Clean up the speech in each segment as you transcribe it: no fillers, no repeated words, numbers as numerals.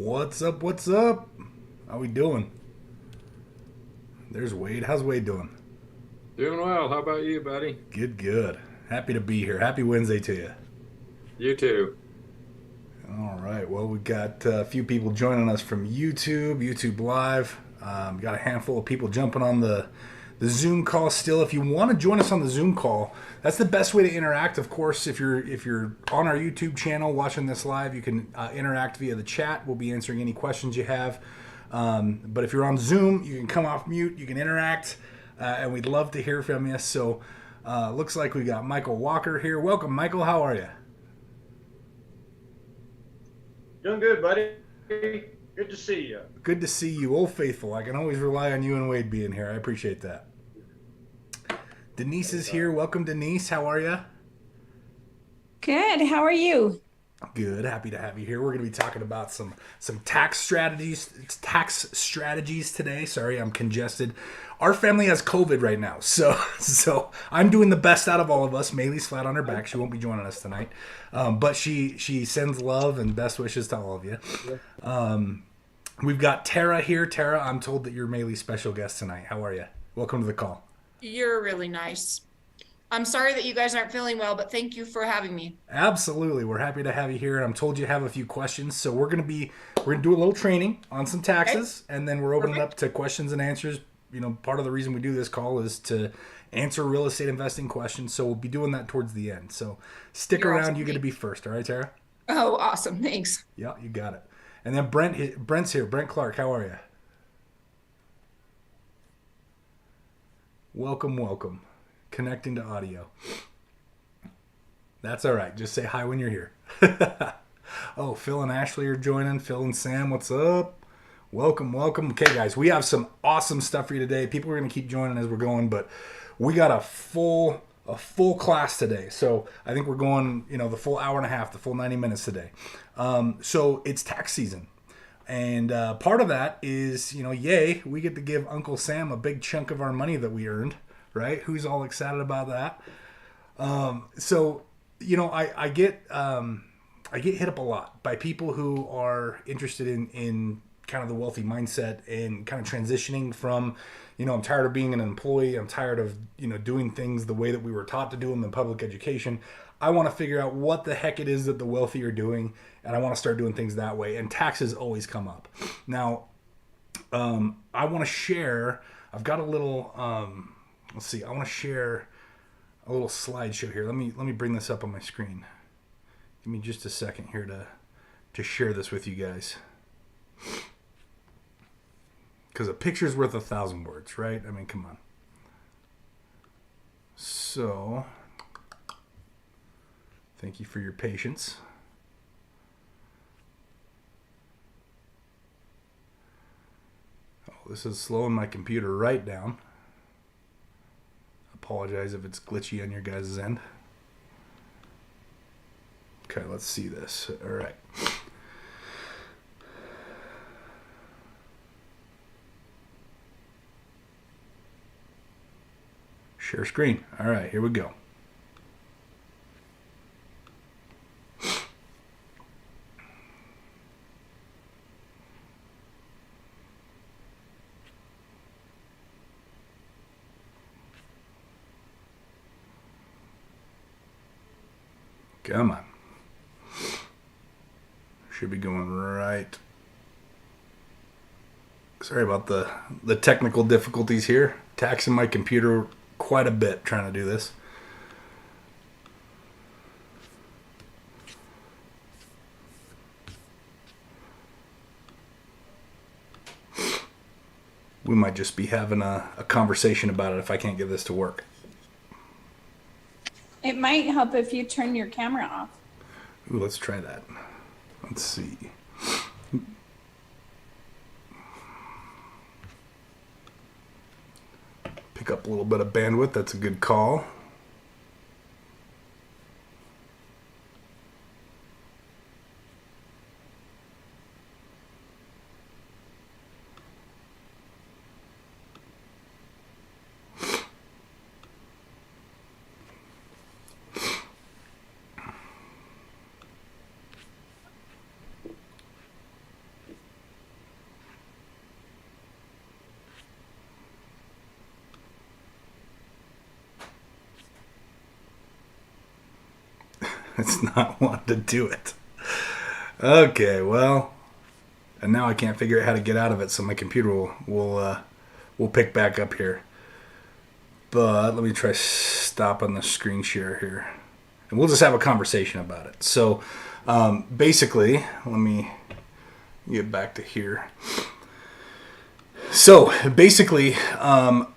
What's up? What's up? How we doing? There's Wade. How's Wade doing? Doing well. How about you, buddy? Good, good. Happy to be here. Happy Wednesday to you. You too. All right. Well, we got a few people joining us from YouTube Live. Got a handful of people jumping on the Zoom call still. If you want to join us on the Zoom call, that's the best way to interact. Of course, if you're on our YouTube channel watching this live, you can interact via the chat. We'll be answering any questions you have. But if you're on Zoom, you can come off mute. You can interact, and we'd love to hear from you. So, looks like we got Michael Walker here. Welcome, Michael. How are you? Doing good, buddy. Good to see you. Good to see you, Old Faithful. I can always rely on you and Wade being here. I appreciate that. Denise is here. Welcome, Denise. How are you? Good. How are you? Good. Happy to have you here. We're going to be talking about some tax strategies today. Sorry, I'm congested. Our family has COVID right now, so I'm doing the best out of all of us. Maeli's flat on her back. She won't be joining us tonight, but she sends love and best wishes to all of you. We've got Tara here. Tara, I'm told that you're Maeli's special guest tonight. How are you? Welcome to the call. You're really nice. I'm sorry that you guys aren't feeling well, but thank you for having me. Absolutely. We're happy to have you here. And I'm told you have a few questions. So we're going to do a little training on some taxes, Okay. and then we're opening Perfect. up to questions and answers. You know, part of the reason we do this call is to answer real estate investing questions. So we'll be doing that towards the end. So stick You're around. awesome. You get to be first. All right, Tara? Oh, awesome. Thanks. Yeah, you got it. And then Brent's here. Brent Clark, how are you? Welcome, welcome. Connecting to audio. That's all right. Just say hi when you're here. Oh, Phil and Ashley are joining. Phil and Sam, what's up? Welcome, welcome. Okay, guys, we have some awesome stuff for you today. People are going to keep joining as we're going, but we got a full class today. So I think we're going, the full hour and a half, the full 90 minutes today. So it's tax season. And part of that is, yay, we get to give Uncle Sam a big chunk of our money that we earned, right? Who's all excited about that? So, I get hit up a lot by people who are interested in kind of the wealthy mindset and kind of transitioning from, I'm tired of being an employee. I'm tired of, doing things the way that we were taught to do them in public education. I want to figure out what the heck it is that the wealthy are doing, and I want to start doing things that way. And taxes always come up. Now, I want to share. I've got a little. Let's see. I want to share a little slideshow here. Let me bring this up on my screen. Give me just a second here to share this with you guys. Because a picture's worth 1,000 words, right? I mean, come on. So, thank you for your patience. Oh, this is slowing my computer right down. Apologize if it's glitchy on your guys' end. Okay, let's see this. All right. Share screen. All right, here we go. Come on. Should be going right. Sorry about the technical difficulties here. Taxing my computer quite a bit trying to do this. We might just be having a conversation about it if I can't get this to work. It might help if you turn your camera off. Ooh, let's try that. Let's see. Pick up a little bit of bandwidth. That's a good call. It's not wanting to do it. Okay, well, and now I can't figure out how to get out of it, so my computer will pick back up here. But let me try stopping the screen share here, and we'll just have a conversation about it. So, basically, let me get back to here. So basically,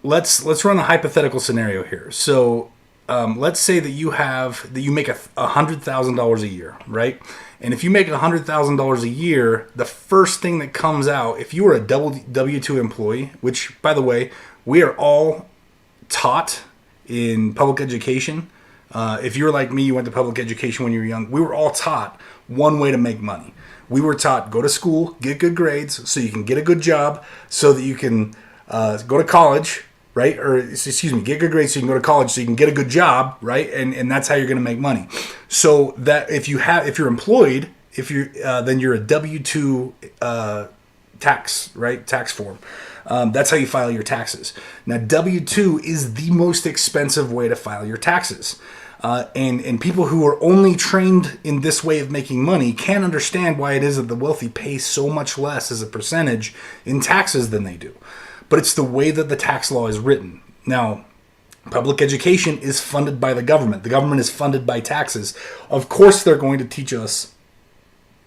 let's run a hypothetical scenario here. So let's say that you make $100,000 a year, right? And if you make $100,000 a year, the first thing that comes out, if you were a W-2 employee, which by the way, we are all taught in public education. If you're like me, you went to public education when you were young. We were all taught one way to make money. We were taught, go to school, get good grades so you can get a good job so that you can go to college, right? Or, excuse me, get good grades so you can go to college so you can get a good job, right? And that's how you're going to make money. So that if you're employed, then you're a W-2 tax, right? Tax form. That's how you file your taxes. Now, W-2 is the most expensive way to file your taxes. And people who are only trained in this way of making money can't understand why it is that the wealthy pay so much less as a percentage in taxes than they do. But it's the way that the tax law is written. Now, public education is funded by the government. The government is funded by taxes. Of course, they're going to teach us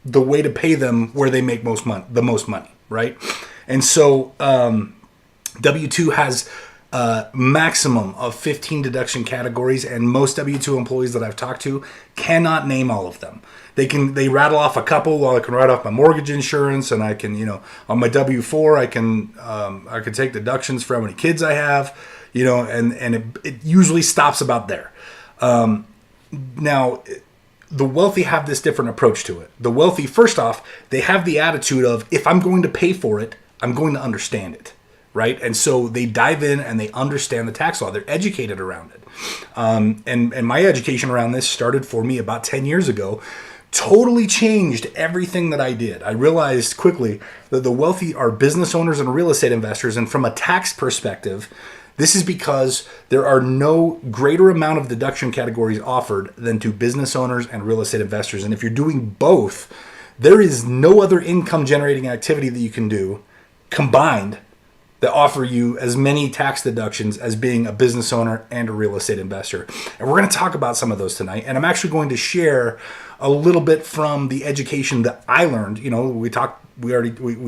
the way to pay them where they make the most money, right? And so W-2 has maximum of 15 deduction categories, and most W-2 employees that I've talked to cannot name all of them. They rattle off a couple. While I can write off my mortgage insurance, and I can, on my W-4 I can take deductions for how many kids I have, and it usually stops about there. Now, the wealthy have this different approach to it. The wealthy, first off, they have the attitude of, if I'm going to pay for it, I'm going to understand it. Right? And so they dive in and they understand the tax law. They're educated around it. And my education around this started for me about 10 years ago. Totally changed everything that I did. I realized quickly that the wealthy are business owners and real estate investors. And from a tax perspective, this is because there are no greater amount of deduction categories offered than to business owners and real estate investors. And if you're doing both, there is no other income generating activity that you can do combined that offer you as many tax deductions as being a business owner and a real estate investor. And we're going to talk about some of those tonight. And I'm actually going to share a little bit from the education that I learned. We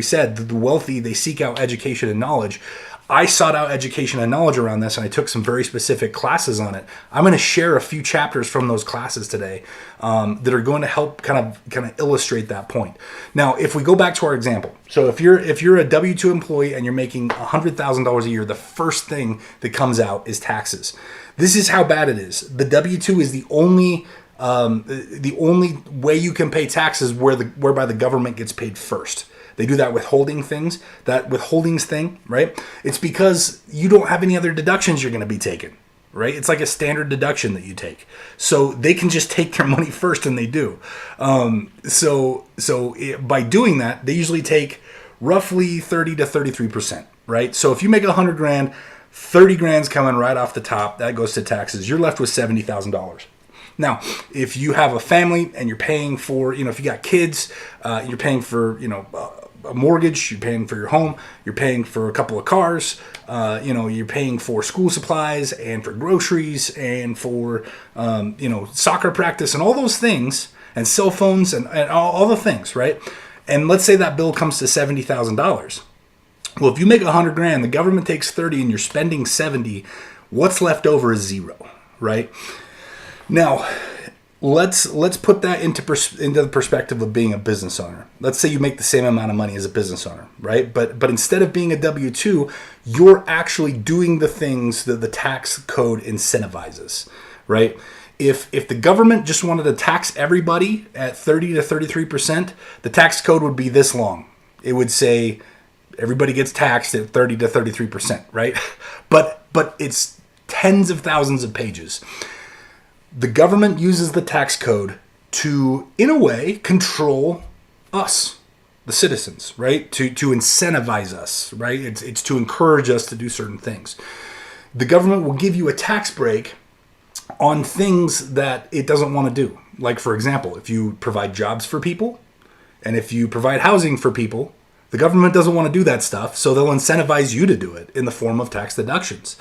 said that the wealthy, they seek out education and knowledge. I sought out education and knowledge around this, and I took some very specific classes on it. I'm going to share a few chapters from those classes today that are going to help kind of illustrate that point. Now, if we go back to our example, so if you're a W-2 employee and you're making $100,000 a year, the first thing that comes out is taxes. This is how bad it is. The W-2 is the only way you can pay taxes whereby the government gets paid first. They do that withholdings thing, right? It's because you don't have any other deductions you're going to be taking, right? It's like a standard deduction that you take. So they can just take their money first, and they do. By doing that, they usually take roughly 30 to 33%, right? So if you make $100,000, 30 grand's coming right off the top. That goes to taxes. You're left with $70,000. Now, if you have a family and you're paying for, if you got kids, you're paying for, a mortgage, you're paying for your home, you're paying for a couple of cars, you're paying for school supplies and for groceries and for, soccer practice and all those things, and cell phones and all the things, right? And let's say that bill comes to $70,000. Well, if you make $100,000, the government takes 30 and you're spending 70, what's left over is zero, right? Now, let's put that into the perspective of being a business owner. Let's say you make the same amount of money as a business owner, right? But instead of being a W-2, you're actually doing the things that the tax code incentivizes, right? If the government just wanted to tax everybody at 30 to 33%, the tax code would be this long. It would say everybody gets taxed at 30 to 33%, right? But it's tens of thousands of pages. The government uses the tax code to, in a way, control us, the citizens, right? To incentivize us, right? It's to encourage us to do certain things. The government will give you a tax break on things that it doesn't want to do. Like, for example, if you provide jobs for people and if you provide housing for people, the government doesn't want to do that stuff, so they'll incentivize you to do it in the form of tax deductions.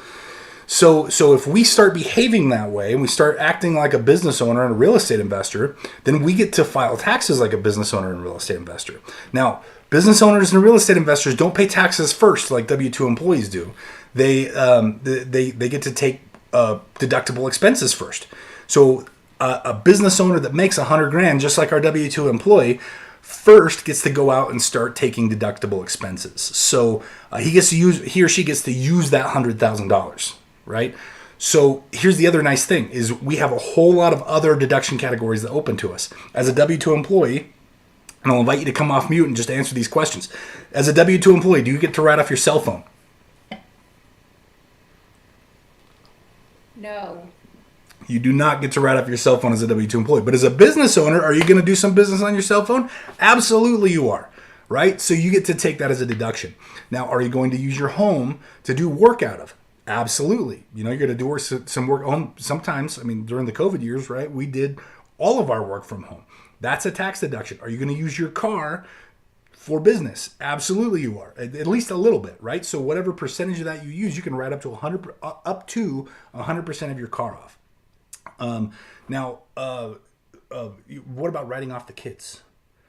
So if we start behaving that way and we start acting like a business owner and a real estate investor, then we get to file taxes like a business owner and real estate investor. Now, business owners and real estate investors don't pay taxes first like W-2 employees do. They get to take deductible expenses first. So a business owner that makes $100,000, just like our W-2 employee, first gets to go out and start taking deductible expenses. So he or she gets to use that $100,000, right? So here's the other nice thing is we have a whole lot of other deduction categories that open to us. As a W-2 employee, and I'll invite you to come off mute and just answer these questions. As a W-2 employee, do you get to write off your cell phone? No. You do not get to write off your cell phone as a W-2 employee. But as a business owner, are you going to do some business on your cell phone? Absolutely you are, right? So you get to take that as a deduction. Now, are you going to use your home to do work out of? Absolutely. You're going to do some work home sometimes. I mean, during the COVID years, right, we did all of our work from home. That's a tax deduction. Are you going to use your car for business? Absolutely you are. At least a little bit, right? So whatever percentage of that you use, you can write up to 100% of your car off. Now, what about writing off the kids?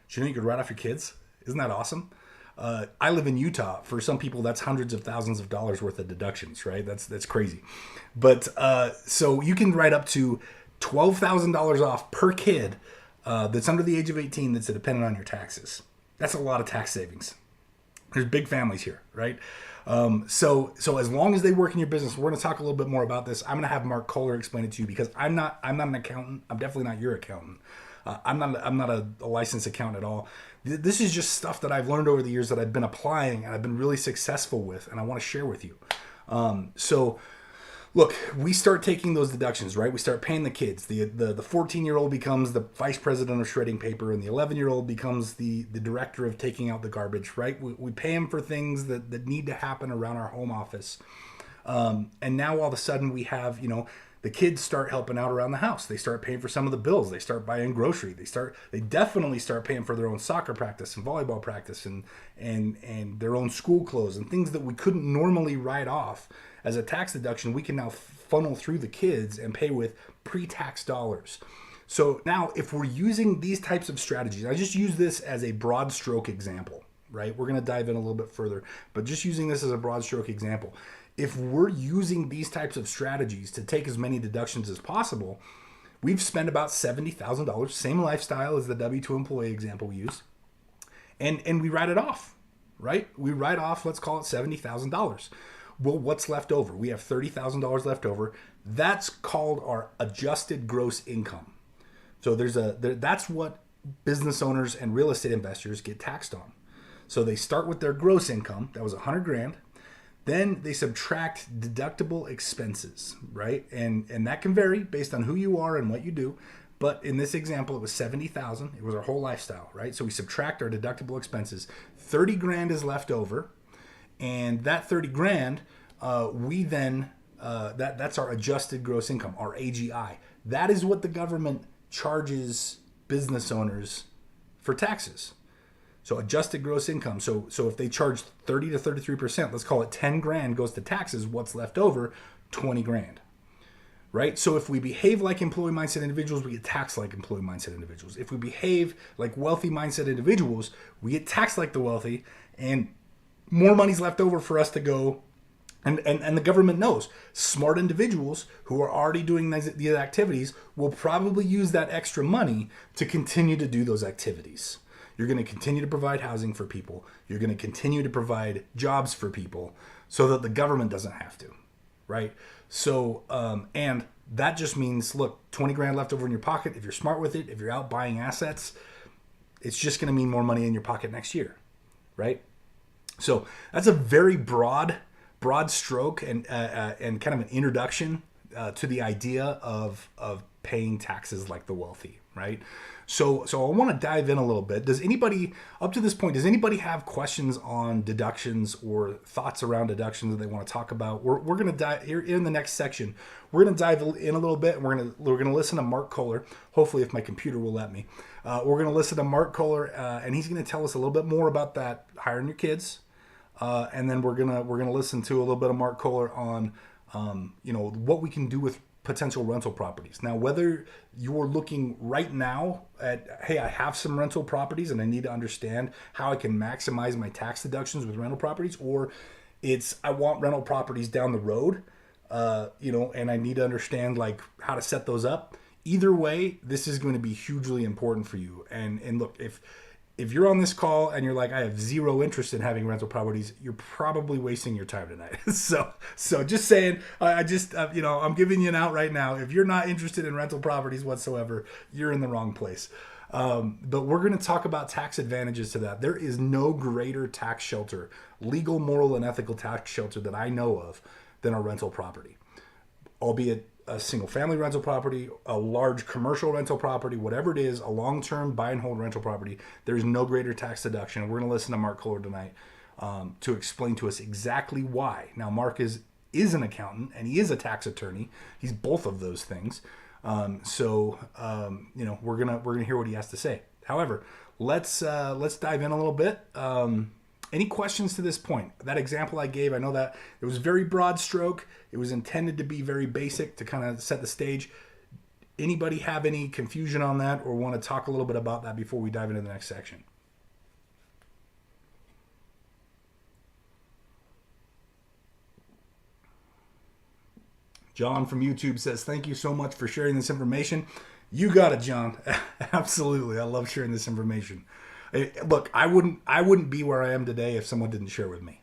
Do you know you could write off your kids? Isn't that awesome? I live in Utah. For some people, that's hundreds of thousands of dollars worth of deductions, right? That's crazy. But so you can write up to $12,000 off per kid that's under the age of 18 that's dependent on your taxes. That's a lot of tax savings. There's big families here, right? So as long as they work in your business, we're going to talk a little bit more about this. I'm going to have Mark Kohler explain it to you because I'm not an accountant. I'm definitely not your accountant. I'm not a licensed accountant at all. This is just stuff that I've learned over the years that I've been applying and I've been really successful with, and I want to share with you. So look, we start taking those deductions, right? We start paying the kids. The 14-year-old becomes the vice president of shredding paper, and the 11-year-old becomes the director of taking out the garbage, right? We pay them for things that need to happen around our home office. And now all of a sudden we have, the kids start helping out around the house. They start paying for some of the bills. They start buying grocery. They definitely start paying for their own soccer practice and volleyball practice and their own school clothes and things that we couldn't normally write off as a tax deduction. We can now funnel through the kids and pay with pre-tax dollars. So now if we're using these types of strategies, I just use this as a broad stroke example, right? We're going to dive in a little bit further, but just using this as a broad stroke example. If we're using these types of strategies to take as many deductions as possible, we've spent about $70,000, same lifestyle as the W-2 employee example we used, and we write it off, right? We write off, let's call it $70,000. Well, what's left over? We have $30,000 left over. That's called our adjusted gross income. So that's what business owners and real estate investors get taxed on. So they start with their gross income. That was $100,000. Then they subtract deductible expenses, right? And that can vary based on who you are and what you do. But in this example, it was $70,000. It was our whole lifestyle, right? So we subtract our deductible expenses. $30,000 is left over. And that $30,000, we then, that's our adjusted gross income, our AGI. That is what the government charges business owners for taxes. So adjusted gross income. So if they charge 30 to 33%, let's call it $10,000 goes to taxes. What's left over? $20,000, right? So if we behave like employee mindset individuals, we get taxed like employee mindset individuals. If we behave like wealthy mindset individuals, we get taxed like the wealthy, and more money's left over for us to go. And the government knows smart individuals who are already doing these activities will probably use that extra money to continue to do those activities. You're going to continue to provide housing for people. You're going to continue to provide jobs for people so that the government doesn't have to, right? So, and that just means, look, $20,000 left over in your pocket. If you're smart with it, if you're out buying assets, it's just going to mean more money in your pocket next year, right? So that's a very broad stroke and kind of an introduction to the idea of paying taxes like the wealthy, right? So I want to dive in a little bit. Does anybody, up to this point, does anybody have questions on deductions or thoughts around deductions that they want to talk about? We're going to dive here in the next section. We're going to dive in a little bit, and we're going to listen to Mark Kohler. Hopefully, if my computer will let me, we're going to listen to Mark Kohler, and he's going to tell us a little bit more about that hiring your kids, and then we're gonna listen to a little bit of Mark Kohler on what we can do with potential rental properties. Now, whether you're looking right now at, hey, I have some rental properties and I need to understand how I can maximize my tax deductions with rental properties, or it's I want rental properties down the road, and I need to understand like how to set those up. Either way, this is going to be hugely important for you. And look, if you're on this call and you're like, I have zero interest in having rental properties, you're probably wasting your time tonight. So just saying, I'm giving you an out right now. If you're not interested in rental properties whatsoever, you're in the wrong place. But we're going to talk about tax advantages to that. There is no greater tax shelter, legal, moral, and ethical tax shelter that I know of than a rental property, albeit a single family rental property, a large commercial rental property, whatever it is, a long-term buy and hold rental property. There's no greater tax deduction. And we're going to listen to Mark Kohler tonight to explain to us exactly why. Now, Mark is an accountant and he is a tax attorney. He's both of those things. We're gonna hear what he has to say. However, let's dive in a little bit. Any questions to this point? That example I gave, I know that it was very broad stroke. It was intended to be very basic to kind of set the stage. Anybody have any confusion on that or want to talk a little bit about that before we dive into the next section? John from YouTube says, thank you so much for sharing this information. You got it, John. Absolutely. I love sharing this information. Look, I wouldn't be where I am today if someone didn't share with me.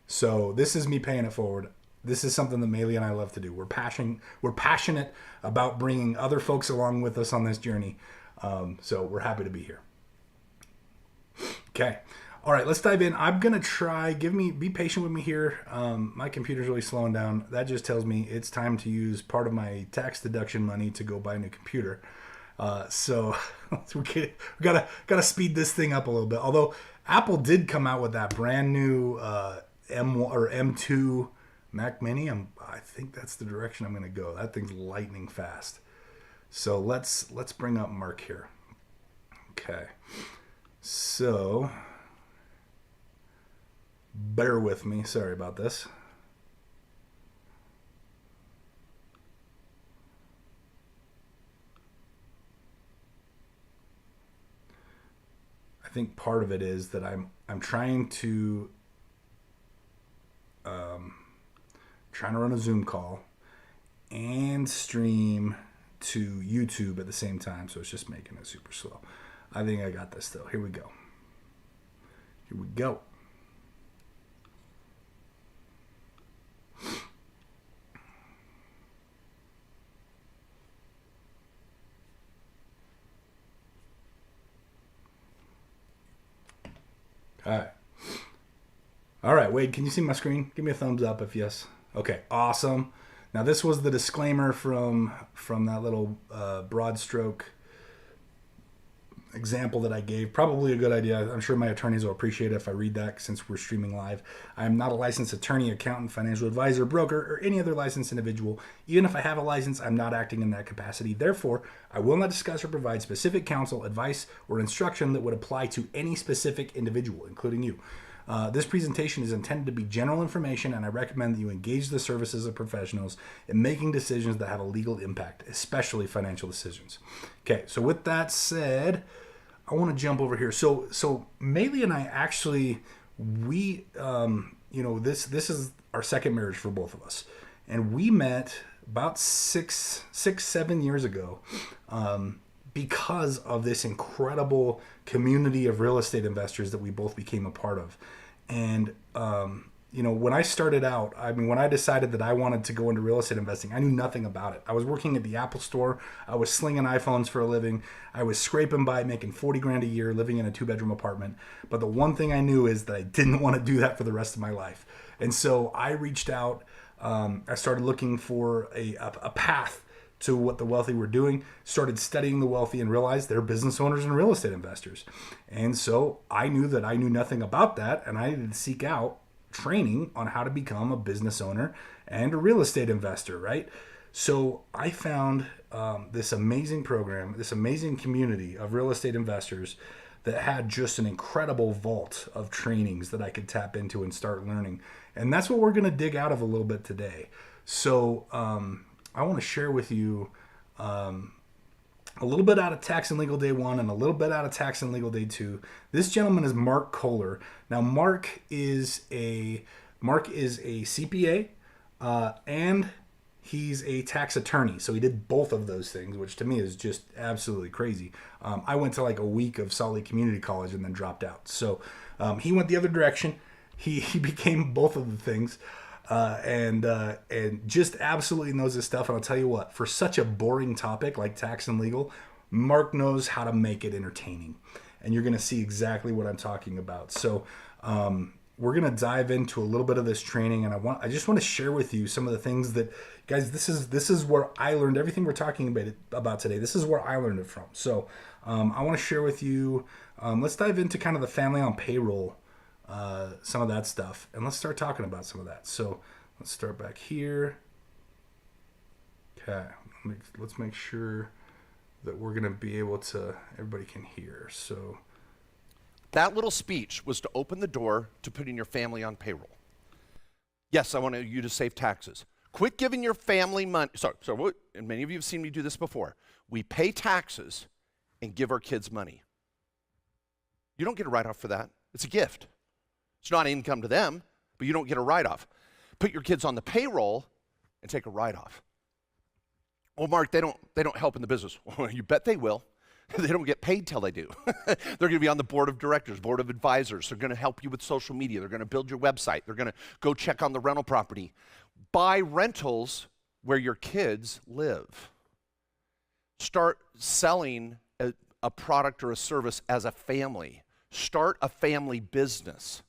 So this is me paying it forward. This is something that Maeli and I love to do. We're passionate about bringing other folks along with us on this journey. So we're happy to be here. Okay. All right, let's dive in. I'm going to try, be patient with me here. My computer's really slowing down. That just tells me it's time to use part of my tax deduction money to go buy a new computer. So we gotta speed this thing up a little bit. Although Apple did come out with that brand new M1 or M2 Mac Mini. I think that's the direction I'm gonna go. That thing's lightning fast. So let's bring up Mark here. Okay. So bear with me. Sorry about this. I think part of it is that I'm trying to run a Zoom call and stream to YouTube at the same time, so it's just making it super slow. I think I got this though. Here we go. All right, Wade, can you see my screen? Give me a thumbs up if yes. Okay, awesome. Now this was the disclaimer from that little broad stroke example that I gave. Probably a good idea. I'm sure my attorneys will appreciate it if I read that since we're streaming live. I am not a licensed attorney, accountant, financial advisor, broker, or any other licensed individual. Even if I have a license, I'm not acting in that capacity. Therefore, I will not discuss or provide specific counsel, advice, or instruction that would apply to any specific individual, including you. This presentation is intended to be general information, and I recommend that you engage the services of professionals in making decisions that have a legal impact, especially financial decisions. Okay, so with that said, I want to jump over here. So Maeli and I actually, this is our second marriage for both of us, and we met about 7 years ago. Because of this incredible community of real estate investors that we both became a part of. And, when I started out, when I decided that I wanted to go into real estate investing, I knew nothing about it. I was working at the Apple store. I was slinging iPhones for a living. I was scraping by making $40,000 a year, living in a 2-bedroom apartment. But the one thing I knew is that I didn't want to do that for the rest of my life. And so I reached out. I started looking for a path to what the wealthy were doing, started studying the wealthy and realized they're business owners and real estate investors. And so I knew that I knew nothing about that, and I needed to seek out training on how to become a business owner and a real estate investor, right? So I found this amazing program, this amazing community of real estate investors that had just an incredible vault of trainings that I could tap into and start learning. And that's what we're going to dig out of a little bit today. So I want to share with you a little bit out of Tax and Legal Day 1 and a little bit out of Tax and Legal Day 2. This gentleman is Mark Kohler. Now, Mark is a CPA and he's a tax attorney. So he did both of those things, which to me is just absolutely crazy. I went to like a week of Salt Lake Community College and then dropped out. So he went the other direction. He became both of the things. And just absolutely knows his stuff. And I'll tell you what, for such a boring topic like tax and legal, Mark knows how to make it entertaining. And you're going to see exactly what I'm talking about. So we're going to dive into a little bit of this training. And I just want to share with you some of the things that, guys, this is where I learned everything we're talking about today. This is where I learned it from. So I want to share with you, let's dive into kind of the family on payroll, some of that stuff, and let's start talking about some of that. So let's start back here. Okay, let's make sure that we're going to be able to, everybody can hear. So that little speech was to open the door to putting your family on payroll. Yes, I want you to save taxes. Quit giving your family money. And many of you have seen me do this before. We pay taxes and give our kids money. You don't get a write-off for that. It's a gift. It's not income to them, but you don't get a write-off. Put your kids on the payroll and take a write-off. Well, Mark, they don't help in the business. Well, you bet they will. They don't get paid till they do. They're going to be on the board of directors, board of advisors. They're going to help you with social media. They're going to build your website. They're going to go check on the rental property. Buy rentals where your kids live. Start selling a product or a service as a family. Start a family business.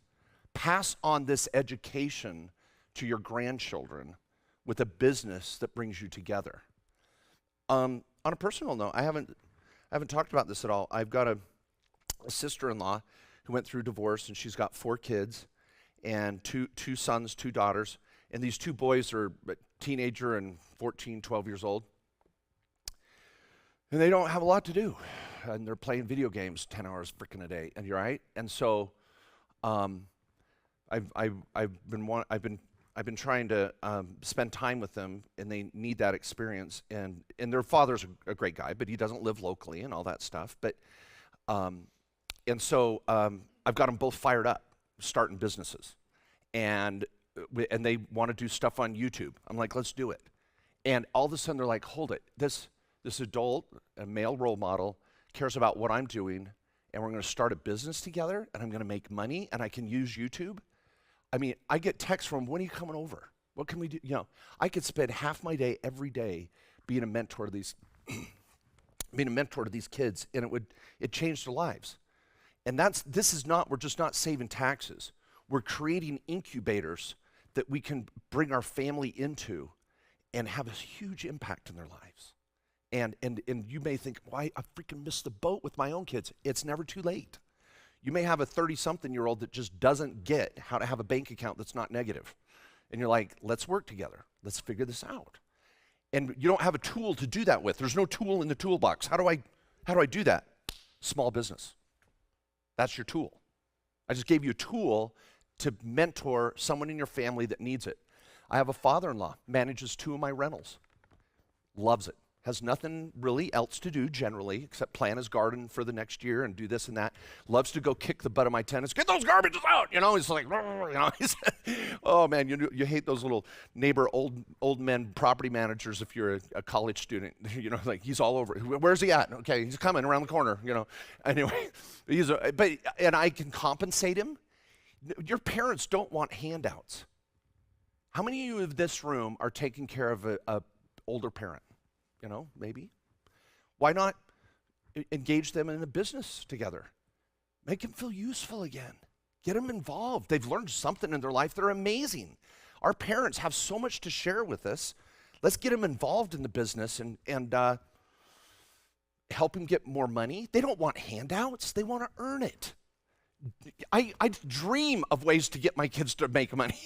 Pass on this education to your grandchildren with a business that brings you together. On a personal note, I haven't talked about this at all. I've got a sister-in-law who went through divorce, and she's got 4 kids and two sons, 2 daughters. And these 2 boys are a teenager and 14, 12 years old. And they don't have a lot to do. And they're playing video games 10 hours freaking a day. And you're right. And so I've been trying to spend time with them, and they need that experience. And their father's a great guy, but he doesn't live locally and all that stuff. But so I've got them both fired up, starting businesses, and they want to do stuff on YouTube. I'm like, let's do it. And all of a sudden they're like, hold it. This adult, a male role model, cares about what I'm doing, and we're going to start a business together, and I'm going to make money, and I can use YouTube. I mean, I get texts from, when are you coming over? What can we do? You know, I could spend half my day every day being a mentor to these kids, and it changed their lives. And we're just not saving taxes. We're creating incubators that we can bring our family into and have a huge impact in their lives. And you may think, why, I freaking missed the boat with my own kids. It's never too late. You may have a 30-something-year-old that just doesn't get how to have a bank account that's not negative. And you're like, let's work together. Let's figure this out. And you don't have a tool to do that with. There's no tool in the toolbox. How do I do that? Small business. That's your tool. I just gave you a tool to mentor someone in your family that needs it. I have a father-in-law, manages 2 of my rentals. Loves it. Has nothing really else to do generally except plan his garden for the next year and do this and that. Loves to go kick the butt of my tenants. Get those garbages out! You know, he's like, you know, oh man, you hate those little neighbor old men property managers if you're a college student. You know, like he's all over. Where's he at? Okay, he's coming around the corner. You know, anyway, and I can compensate him. Your parents don't want handouts. How many of you in this room are taking care of a older parent? You know, maybe. Why not engage them in a business together? Make them feel useful again. Get them involved. They've learned something in their life. They're amazing. Our parents have so much to share with us. Let's get them involved in the business and help them get more money. They don't want handouts. They want to earn it. I dream of ways to get my kids to make money.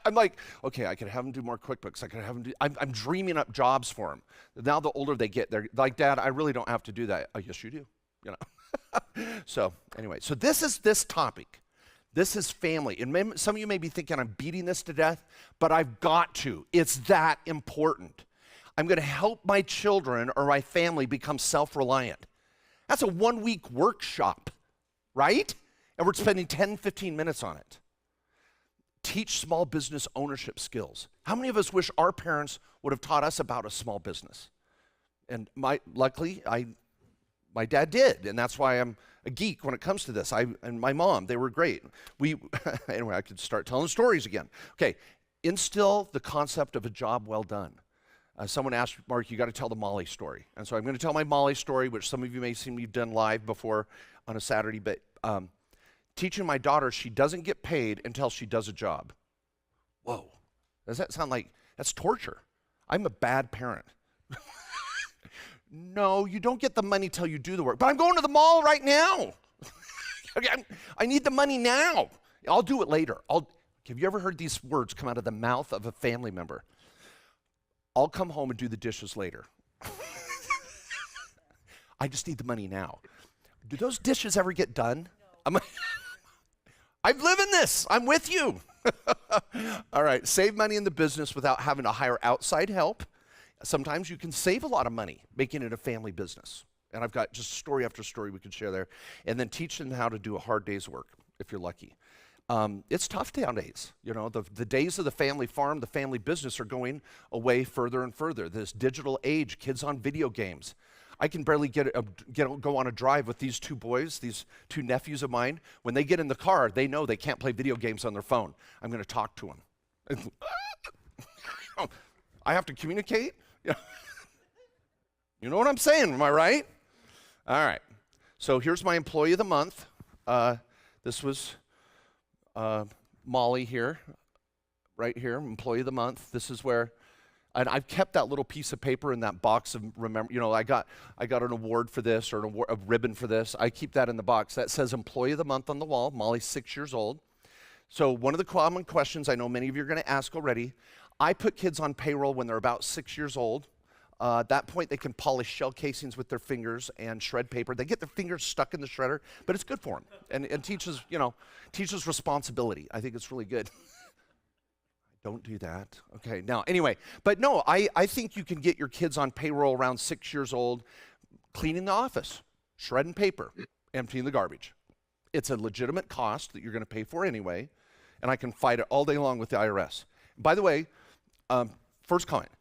I'm like, okay, I could have them do more QuickBooks. I could have them do, I'm dreaming up jobs for them. Now the older they get, they're like, Dad, I really don't have to do that. Oh, yes, you do. You know. So anyway, so this is this topic. This is family. And some of you may be thinking I'm beating this to death, but I've got to. It's that important. I'm going to help my children or my family become self-reliant. That's a 1-week workshop, right? And we're spending 10, 15 minutes on it. Teach small business ownership skills. How many of us wish our parents would have taught us about a small business? And luckily, my dad did, and that's why I'm a geek when it comes to this. And my mom, they were great. Anyway, I could start telling stories again. Okay, instill the concept of a job well done. Someone asked, Mark, you got to tell the Maeli story. And so I'm going to tell my Maeli story, which some of you may see me done live before on a Saturday, but teaching my daughter she doesn't get paid until she does a job. Whoa, does that sound like, that's torture? I'm a bad parent. No, you don't get the money till you do the work. But I'm going to the mall right now. I need the money now. I'll do it later. Have you ever heard these words come out of the mouth of a family member? I'll come home and do the dishes later. I just need the money now. Do those dishes ever get done? No. I'm living this. I'm with you. All right, save money in the business without having to hire outside help. Sometimes you can save a lot of money making it a family business. And I've got just story after story we could share there. And then teach them how to do a hard day's work, if you're lucky. It's tough nowadays. You know, the days of the family farm, the family business are going away further and further. This digital age, kids on video games. I can barely go on a drive with these two boys, these two nephews of mine. When they get in the car, they know they can't play video games on their phone. I'm going to talk to them. I have to communicate? You know what I'm saying, am I right? All right. So here's my employee of the month. This was Maeli here, right here, employee of the month. This is where, and I've kept that little piece of paper in that box of, remember, you know, I got an award for this or a ribbon for this. I keep that in the box. That says employee of the month on the wall. Maeli's 6 years old. So one of the common questions I know many of you are going to ask already, I put kids on payroll when they're about 6 years old. At that point, they can polish shell casings with their fingers and shred paper. They get their fingers stuck in the shredder, but it's good for them and teaches, you know, teaches responsibility. I think it's really good. Don't do that. Okay, now, anyway, but no, I think you can get your kids on payroll around 6 years old, cleaning the office, shredding paper, emptying the garbage. It's a legitimate cost that you're going to pay for anyway, and I can fight it all day long with the IRS. By the way, first comment,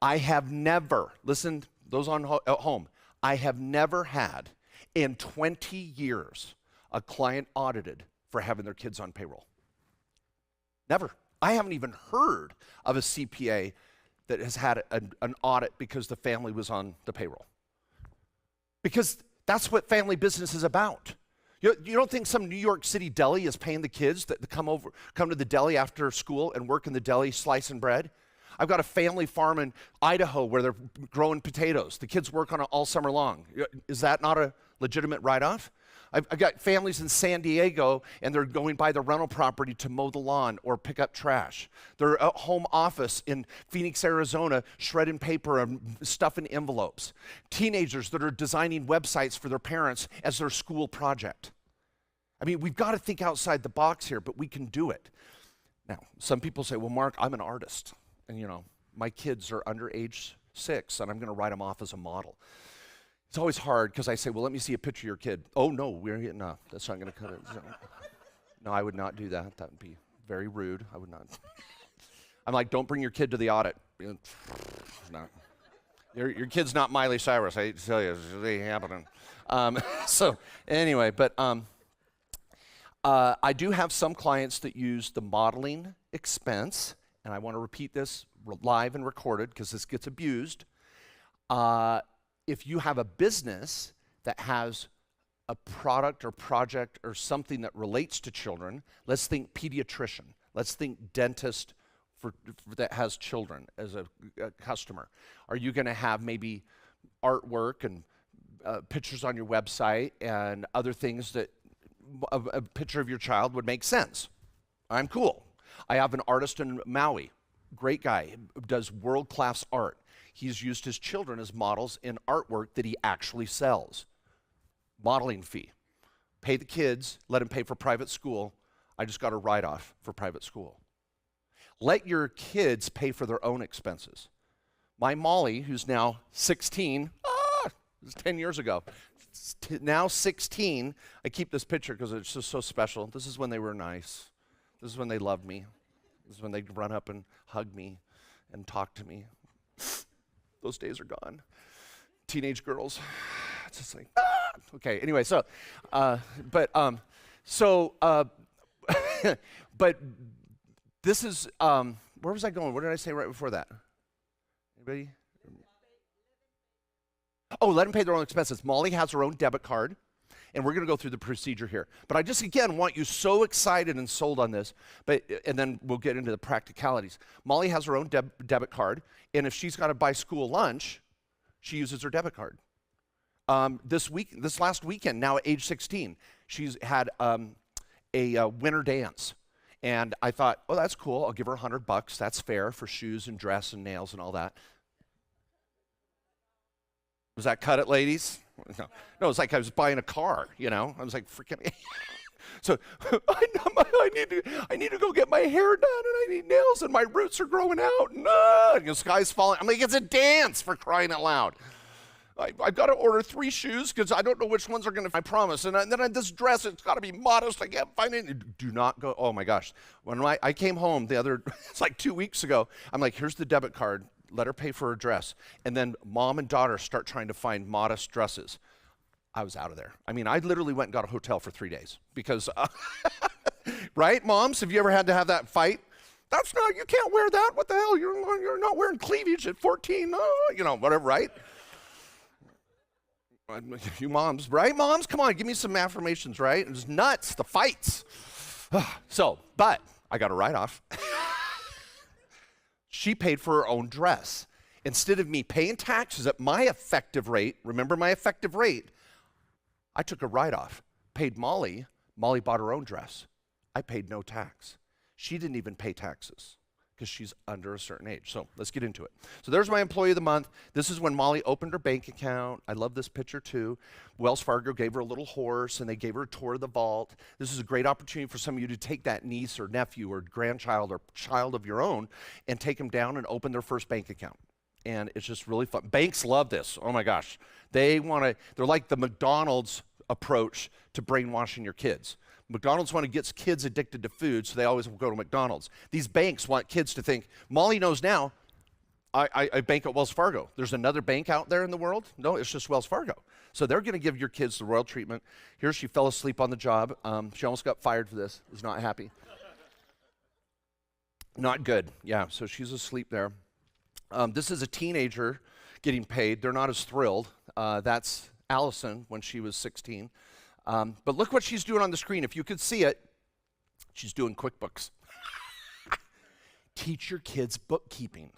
I have never, listen, those at home, I have never had in 20 years a client audited for having their kids on payroll. Never. I haven't even heard of a CPA that has had an audit because the family was on the payroll. Because that's what family business is about. You don't think some New York City deli is paying the kids that come to the deli after school and work in the deli slicing bread? I've got a family farm in Idaho where they're growing potatoes. The kids work on it all summer long. Is that not a legitimate write-off? I've got families in San Diego, and they're going by the rental property to mow the lawn or pick up trash. They're at home office in Phoenix, Arizona, shredding paper and stuffing envelopes. Teenagers that are designing websites for their parents as their school project. I mean, we've got to think outside the box here, but we can do it. Now, some people say, well, Mark, I'm an artist. And, you know, my kids are under age 6, and I'm going to write them off as a model. It's always hard because I say, well, let me see a picture of your kid. Oh, no, that's not going to cut it. No, I would not do that. That would be very rude. I would not. I'm like, don't bring your kid to the audit. No. Your kid's not Miley Cyrus. I hate to tell you, it ain't happening. So anyway, but I do have some clients that use the modeling expense, and I want to repeat this live and recorded because this gets abused. If you have a business that has a product or project or something that relates to children, let's think pediatrician, let's think dentist that has children as a customer? Are you going to have maybe artwork and pictures on your website and other things that a picture of your child would make sense? I'm cool. I have an artist in Maui, great guy, does world-class art. He's used his children as models in artwork that he actually sells. Modeling fee. Pay the kids, let them pay for private school. I just got a write-off for private school. Let your kids pay for their own expenses. My Molly, who's now 16, it was 10 years ago, now 16, I keep this picture because it's just so special. This is when they were nice. This is when they loved me. This is when they'd run up and hug me and talk to me. Those days are gone. Teenage girls, it's just like, okay, anyway, but this is, where was I going? What did I say right before that? Anybody? Oh, let them pay their own expenses. Molly has her own debit card, and we're going to go through the procedure here. But I just, again, want you so excited and sold on this, and then we'll get into the practicalities. Molly has her own debit card, and if she's got to buy school lunch, she uses her debit card. This last weekend, now at age 16, she's had a winter dance. And I thought, oh, that's cool. I'll give her $100. That's fair for shoes and dress and nails and all that. Was that cut it, ladies? No, it's like I was buying a car, you know. I was like, freaking. So I need to go get my hair done, and I need nails, and my roots are growing out, and the sky's falling. I'm like, it's a dance, for crying out loud. I've got to order 3 shoes because I don't know which ones are going to, I promise. And then this dress, it's got to be modest. I can't find it. Do not go. Oh, my gosh. When I came home it's like 2 weeks ago, I'm like, here's the debit card. Let her pay for her dress. And then mom and daughter start trying to find modest dresses. I was out of there. I mean, I literally went and got a hotel for 3 days because, right, moms? Have you ever had to have that fight? You can't wear that. What the hell? You're not wearing cleavage at 14. Whatever, right? You moms, right? Moms, come on, give me some affirmations, right? It was nuts, the fights. But I got a write-off. She paid for her own dress. Instead of me paying taxes at my effective rate, remember my effective rate, I took a write-off, paid Molly. Molly bought her own dress. I paid no tax. She didn't even pay taxes because she's under a certain age. So let's get into it. So there's my employee of the month. This is when Molly opened her bank account. I love this picture too. Wells Fargo gave her a little horse, and they gave her a tour of the vault. This is a great opportunity for some of you to take that niece or nephew or grandchild or child of your own and take them down and open their first bank account. And it's just really fun. Banks love this. Oh my gosh. They're like the McDonald's approach to brainwashing your kids. McDonald's want to get kids addicted to food, so they always go to McDonald's. These banks want kids to think, Molly knows now, I bank at Wells Fargo. There's another bank out there in the world? No, it's just Wells Fargo. So they're going to give your kids the royal treatment. Here she fell asleep on the job. She almost got fired for this. Was not happy. Not good. Yeah, so she's asleep there. This is a teenager getting paid. They're not as thrilled. That's Allison when she was 16. But look what she's doing on the screen. If you could see it, she's doing QuickBooks. Teach your kids bookkeeping.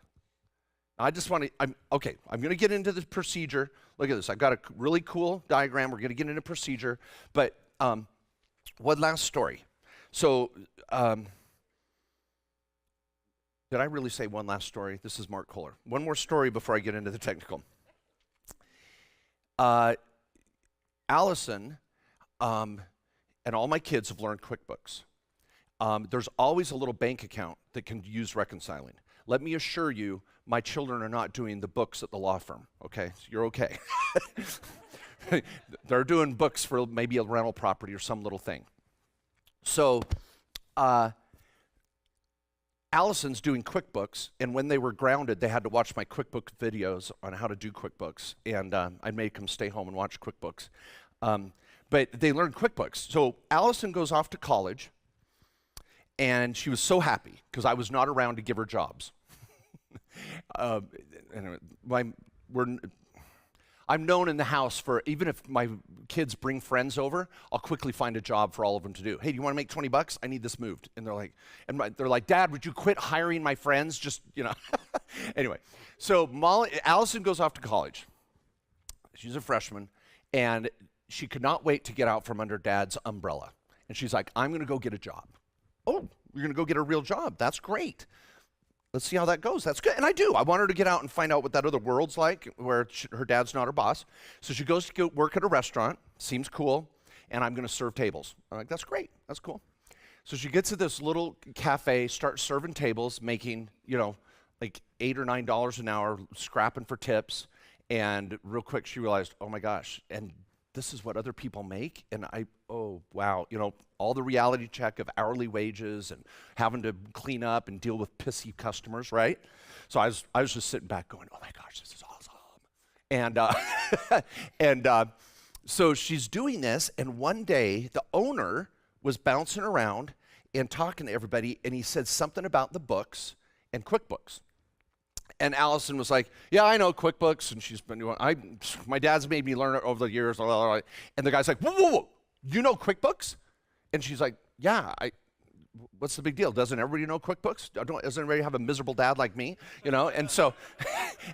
I just want to, I'm going to get into the procedure. Look at this. I've got a really cool diagram. We're going to get into procedure. But one last story. So, did I really say one last story? This is Mark Kohler. One more story before I get into the technical. Allison and all my kids have learned QuickBooks. There's always a little bank account that can use reconciling. Let me assure you, my children are not doing the books at the law firm, okay? So you're okay. They're doing books for maybe a rental property or some little thing. So Allison's doing QuickBooks, and when they were grounded, they had to watch my QuickBooks videos on how to do QuickBooks, and I made them stay home and watch QuickBooks. But they learned QuickBooks. So Allison goes off to college, and she was so happy because I was not around to give her jobs. I'm known in the house for, even if my kids bring friends over, I'll quickly find a job for all of them to do. Hey, do you want to make $20? I need this moved. And they're like, Dad, would you quit hiring my friends? Just, Anyway, so Allison goes off to college. She's a freshman, and she could not wait to get out from under Dad's umbrella. And she's like, I'm going to go get a job. Oh, you're going to go get a real job. That's great. Let's see how that goes. That's good. And I do. I want her to get out and find out what that other world's like, where her dad's not her boss. So she goes to go work at a restaurant. Seems cool. And I'm going to serve tables. I'm like, that's great. That's cool. So she gets to this little cafe, starts serving tables, making, like $8 or $9 an hour, scrapping for tips. And real quick, she realized, oh my gosh, and this is what other people make? And oh, wow, all the reality check of hourly wages and having to clean up and deal with pissy customers, right? So I was just sitting back going, oh my gosh, this is awesome. And so she's doing this, and one day the owner was bouncing around and talking to everybody, and he said something about the books and QuickBooks. And Allison was like, yeah, I know QuickBooks, and she's been doing, my dad's made me learn it over the years. And the guy's like, whoa, you know QuickBooks? And she's like, yeah, what's the big deal? Doesn't everybody know QuickBooks? Doesn't everybody have a miserable dad like me? And so,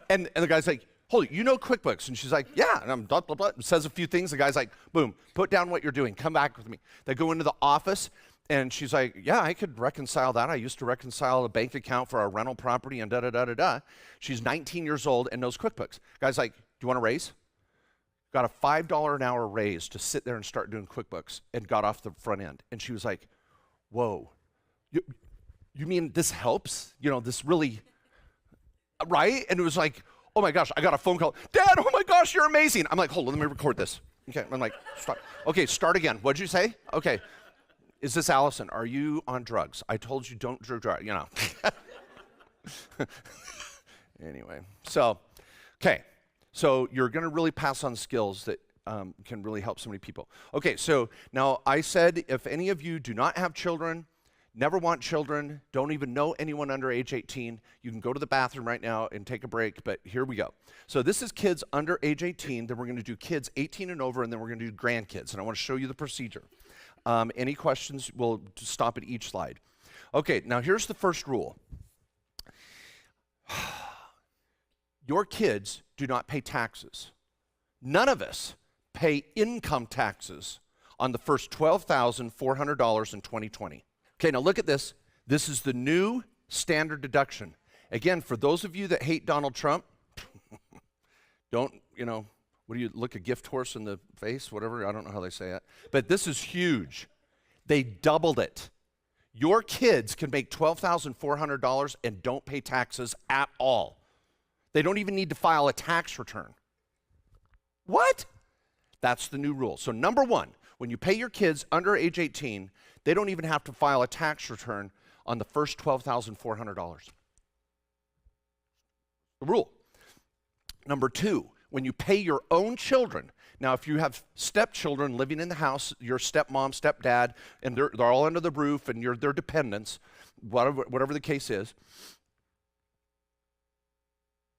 and the guy's like, holy, you know QuickBooks? And she's like, yeah, and I'm blah, blah, blah, says a few things. The guy's like, boom, put down what you're doing. Come back with me. They go into the office. And she's like, yeah, I could reconcile that. I used to reconcile a bank account for a rental property and da-da-da-da-da. She's 19 years old and knows QuickBooks. Guy's like, do you want a raise? Got a $5 an hour raise to sit there and start doing QuickBooks, and got off the front end. And she was like, whoa, you mean this helps? This really, right? And it was like, oh my gosh, I got a phone call. Dad, oh my gosh, you're amazing. I'm like, hold on, let me record this. Okay, I'm like, start. Okay, start again. What'd you say? Okay. Is this Allison? Are you on drugs? I told you don't do drugs, Anyway, so you're going to really pass on skills that can really help so many people. Okay, so now I said if any of you do not have children, never want children, don't even know anyone under age 18, you can go to the bathroom right now and take a break, but here we go. So this is kids under age 18, then we're going to do kids 18 and over, and then we're going to do grandkids, and I want to show you the procedure. Any questions, we'll stop at each slide. Okay, now here's the first rule. Your kids do not pay taxes. None of us pay income taxes on the first $12,400 in 2020. Okay, now look at this. This is the new standard deduction. Again, for those of you that hate Donald Trump, don't, what do you look a gift horse in the face? Whatever, I don't know how they say it. But this is huge. They doubled it. Your kids can make $12,400 and don't pay taxes at all. They don't even need to file a tax return. What? That's the new rule. So number one, when you pay your kids under age 18, they don't even have to file a tax return on the first $12,400. The rule. Number two, when you pay your own children, now if you have stepchildren living in the house, your stepmom, stepdad, and they're all under the roof and you're their dependents, whatever the case is,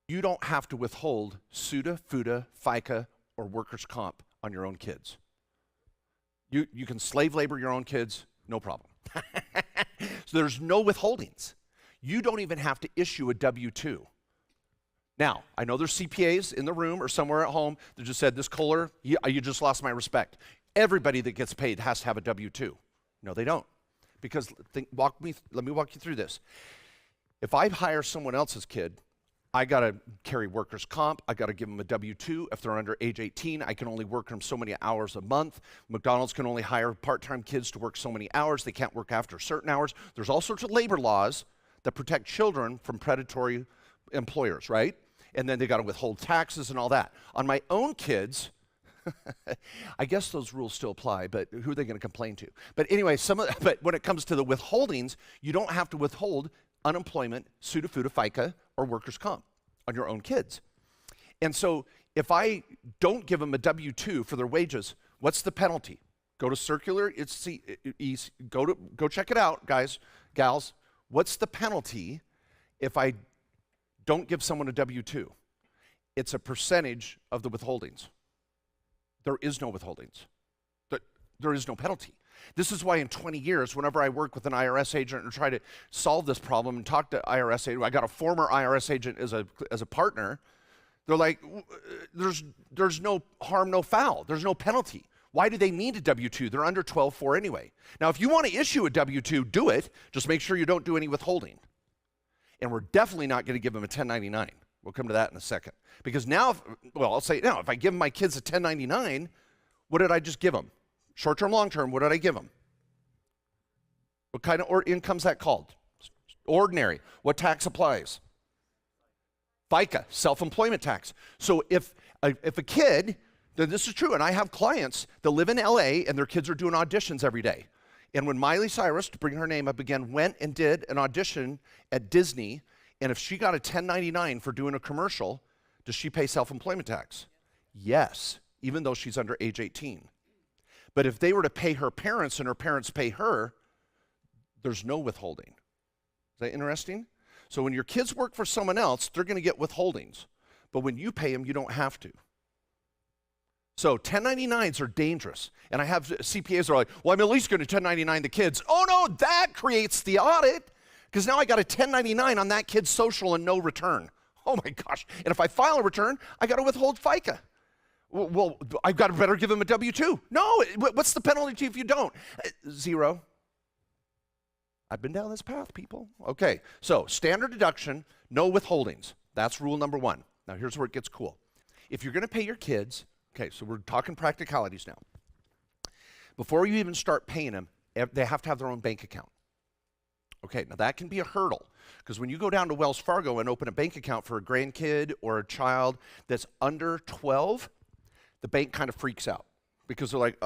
you don't have to withhold SUTA, FUTA, FICA, or workers' comp on your own kids. You can slave labor your own kids, no problem. So there's no withholdings. You don't even have to issue a W-2. Now, I know there's CPAs in the room or somewhere at home that just said, this Kohler, you just lost my respect. Everybody that gets paid has to have a W-2. No, they don't. Because let me walk you through this. If I hire someone else's kid, I got to carry workers' comp. I got to give them a W-2. If they're under age 18, I can only work them so many hours a month. McDonald's can only hire part-time kids to work so many hours. They can't work after certain hours. There's all sorts of labor laws that protect children from predatory employers, right? And then they got to withhold taxes and all that. On my own kids, I guess those rules still apply, but who are they going to complain to? But anyway, but when it comes to the withholdings, you don't have to withhold unemployment, SUTA, FUTA, FICA, or workers' comp on your own kids. And so if I don't give them a W-2 for their wages, what's the penalty? Go to Circular, go check it out, guys, gals. What's the penalty if I don't give someone a W-2? It's a percentage of the withholdings. There is no withholdings. There is no penalty. This is why in 20 years, whenever I work with an IRS agent and try to solve this problem and talk to IRS agent, I got a former IRS agent as a partner, they're like, there's no harm, no foul. There's no penalty. Why do they need a W-2? They're under 12.4 anyway. Now, if you want to issue a W-2, do it. Just make sure you don't do any withholding. And we're definitely not going to give them a 1099. We'll come to that in a second. Because now, I'll say now, if I give my kids a 1099, what did I just give them? Short-term, long-term, what did I give them? What kind of income's that called? Ordinary. What tax applies? FICA, self-employment tax. So if a kid, then this is true, and I have clients that live in LA and their kids are doing auditions every day. And when Miley Cyrus, to bring her name up again, went and did an audition at Disney, and if she got a 1099 for doing a commercial, does she pay self-employment tax? Yes, even though she's under age 18. But if they were to pay her parents and her parents pay her, there's no withholding. Is that interesting? So when your kids work for someone else, they're going to get withholdings. But when you pay them, you don't have to. So 1099s are dangerous. And I have CPAs that are like, well, I'm at least going to 1099 the kids. Oh, no, that creates the audit. Because now I got a 1099 on that kid's social and no return. Oh, my gosh. And if I file a return, I got to withhold FICA. Well, I've got to better give them a W-2. No, what's the penalty if you don't? 0. I've been down this path, people. Okay, so standard deduction, no withholdings. That's rule number 1. Now, here's where it gets cool. If you're going to pay your kids, okay, so we're talking practicalities now. Before you even start paying them, they have to have their own bank account. Okay, now that can be a hurdle, because when you go down to Wells Fargo and open a bank account for a grandkid or a child that's under 12, the bank kind of freaks out because they're like,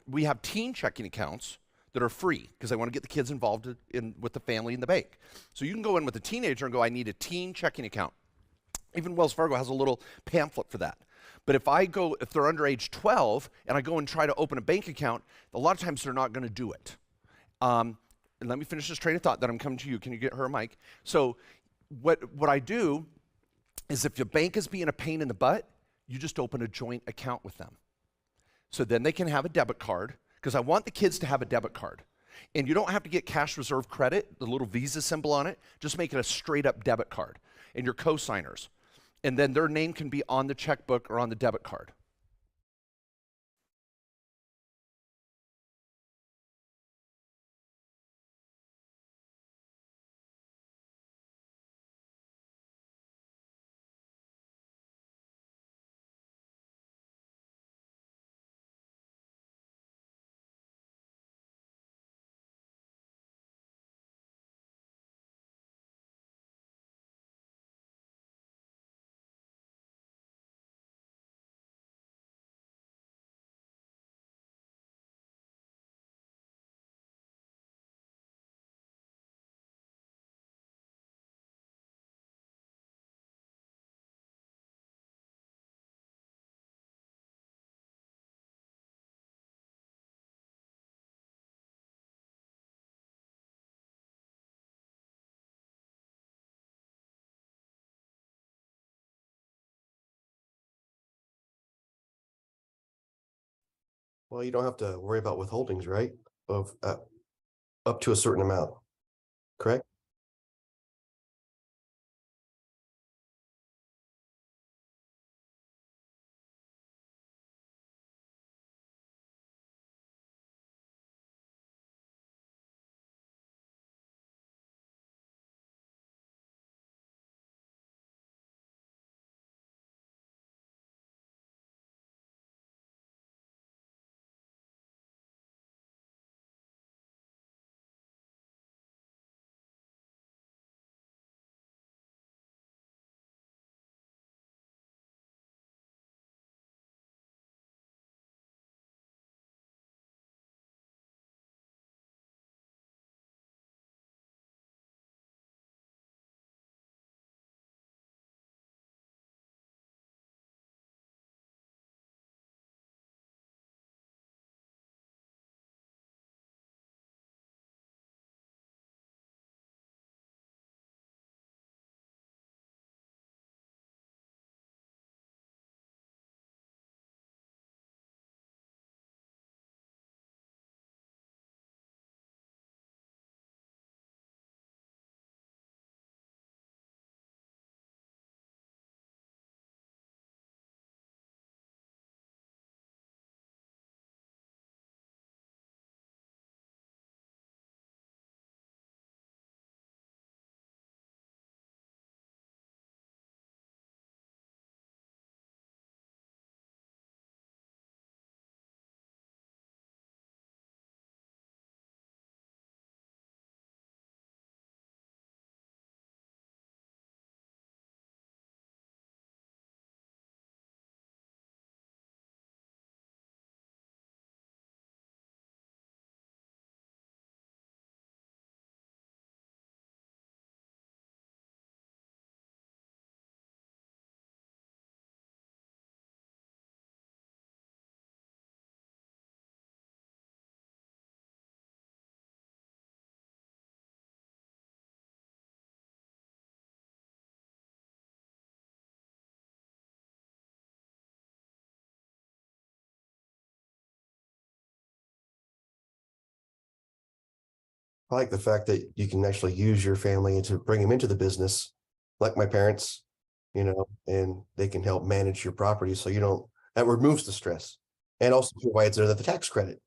we have teen checking accounts that are free because they want to get the kids involved with the family in the bank. So you can go in with a teenager and go, I need a teen checking account. Even Wells Fargo has a little pamphlet for that. But if they're under age 12 and I go and try to open a bank account, a lot of times they're not going to do it. And let me finish this train of thought, then I'm coming to you. Can you get her a mic? So what I do is if your bank is being a pain in the butt, you just open a joint account with them. So then they can have a debit card, because I want the kids to have a debit card. And you don't have to get cash reserve credit, the little Visa symbol on it. Just make it a straight up debit card. And your co-signers. And then their name can be on the checkbook or on the debit card. Well, you don't have to worry about withholdings, right? Of up to a certain amount, correct? I like the fact that you can actually use your family to bring them into the business, like my parents, and they can help manage your property. So that removes the stress and also provides the tax credit.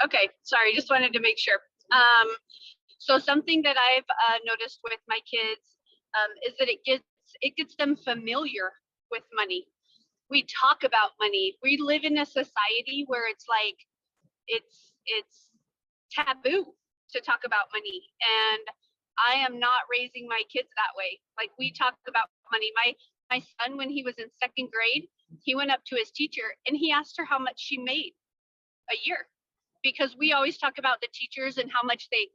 Okay, sorry, just wanted to make sure. So something that I've noticed with my kids is that it gets them familiar with money. We talk about money. We live in a society where it's like it's taboo to talk about money, and I am not raising my kids that way. Like, we talk about money. My son, when he was in second grade, he went up to his teacher and he asked her how much she made a year, because we always talk about the teachers and how much they,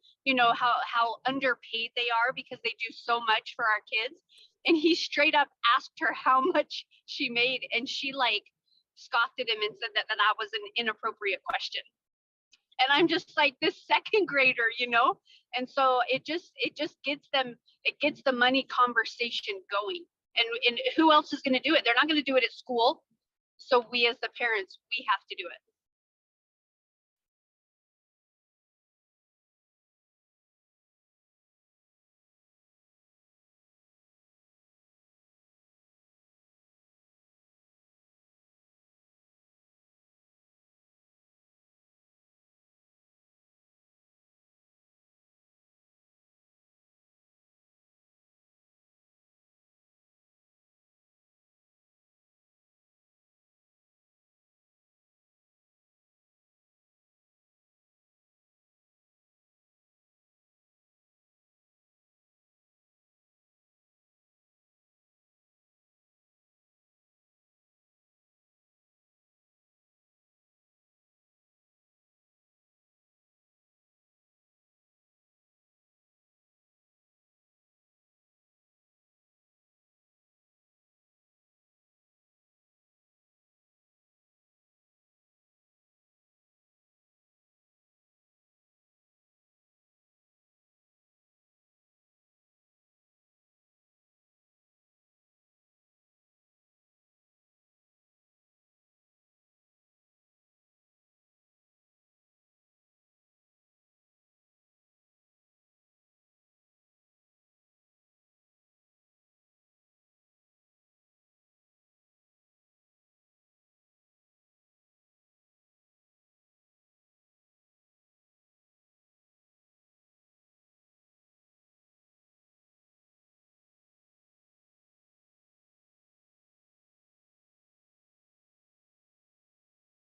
how underpaid they are because they do so much for our kids. And he straight up asked her how much she made, and she like scoffed at him and said that was an inappropriate question. And I'm just like, this second grader, and so it just gets the money conversation going. And who else is going to do it? They're not going to do it at school. So we, as the parents, we have to do it.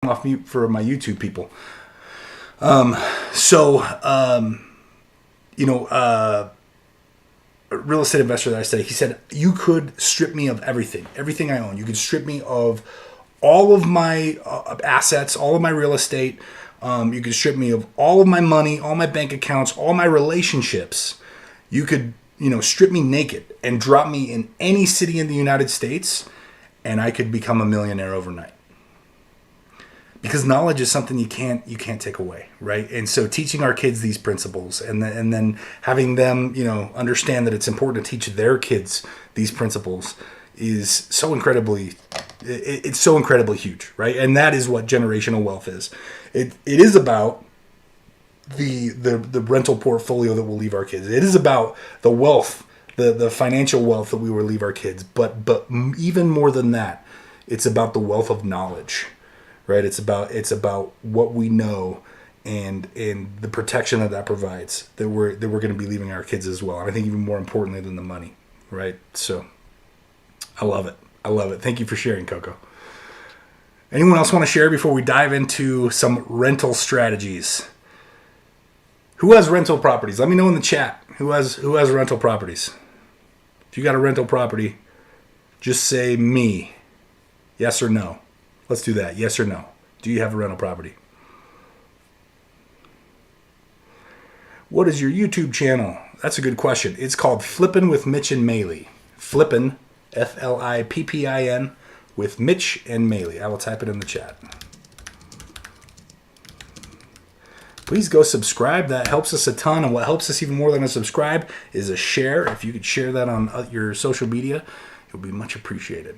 Off mute for my YouTube people. So, a real estate investor that I studied, he said, you could strip me of everything I own. You could strip me of all of my assets, all of my real estate. You could strip me of all of my money, all my bank accounts, all my relationships. You could, strip me naked and drop me in any city in the United States, and I could become a millionaire overnight. Because knowledge is something you can't take away, right? And so teaching our kids these principles, and then having them, understand that it's important to teach their kids these principles is so incredibly, it's so incredibly huge, right? And that is what generational wealth is. It is about the rental portfolio that we'll leave our kids. It is about the wealth, the financial wealth that we will leave our kids. But even more than that, it's about the wealth of knowledge. Right, it's about what we know and the protection that provides that we're going to be leaving our kids as well. And I think even more importantly than the money, right? So, I love it. Thank you for sharing, Coco. Anyone else want to share before we dive into some rental strategies? Who has rental properties? Let me know in the chat. Who has rental properties? If you got a rental property, just say me. Yes or no. Let's do that. Yes or no. Do you have a rental property? What is your YouTube channel? That's a good question. It's called Flippin' with Mitch and Maeli. Flippin', Flippin, with Mitch and Maeli. I will type it in the chat. Please go subscribe. That helps us a ton. And what helps us even more than a subscribe is a share. If you could share that on your social media, it would be much appreciated.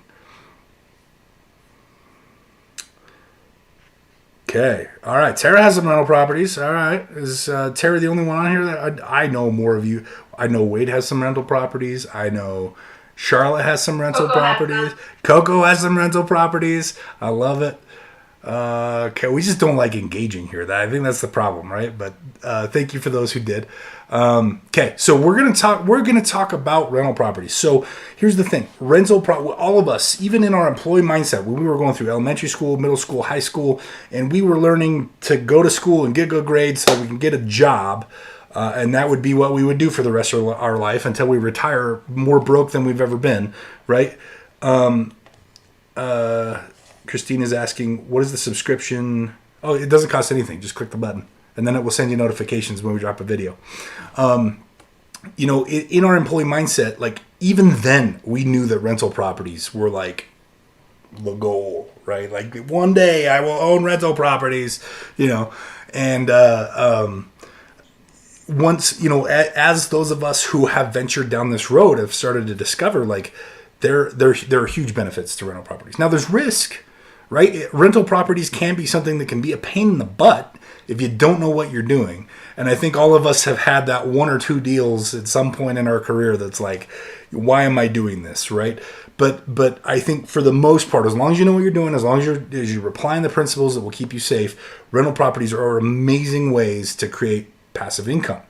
Okay. All right. Tara has some rental properties. All right. Is Tara the only one on here that I know more of you? I know Wade has some rental properties. I know Charlotte has some rental properties. Coco has some rental properties. I love it. Okay, we just don't like engaging here. I think that's the problem, right? But thank you for those who did. Okay, so we're gonna talk about rental properties. So here's the thing: all of us, even in our employee mindset, when we were going through elementary school, middle school, high school, and we were learning to go to school and get good grades so we can get a job. And that would be what we would do for the rest of our life until we retire more broke than we've ever been, right? Christine is asking, what is the subscription? Oh, it doesn't cost anything. Just click the button, and then it will send you notifications when we drop a video. In our employee mindset, like even then, we knew that rental properties were like the goal, right? Like one day I will own rental properties, and once, as those of us who have ventured down this road have started to discover, like there are huge benefits to rental properties. Now there's risk. Right? Rental properties can be something that can be a pain in the butt if you don't know what you're doing. And I think all of us have had that one or two deals at some point in our career that's like, why am I doing this? Right? But I think for the most part, as long as you know what you're doing, as long as you're applying the principles that will keep you safe, rental properties are amazing ways to create passive income.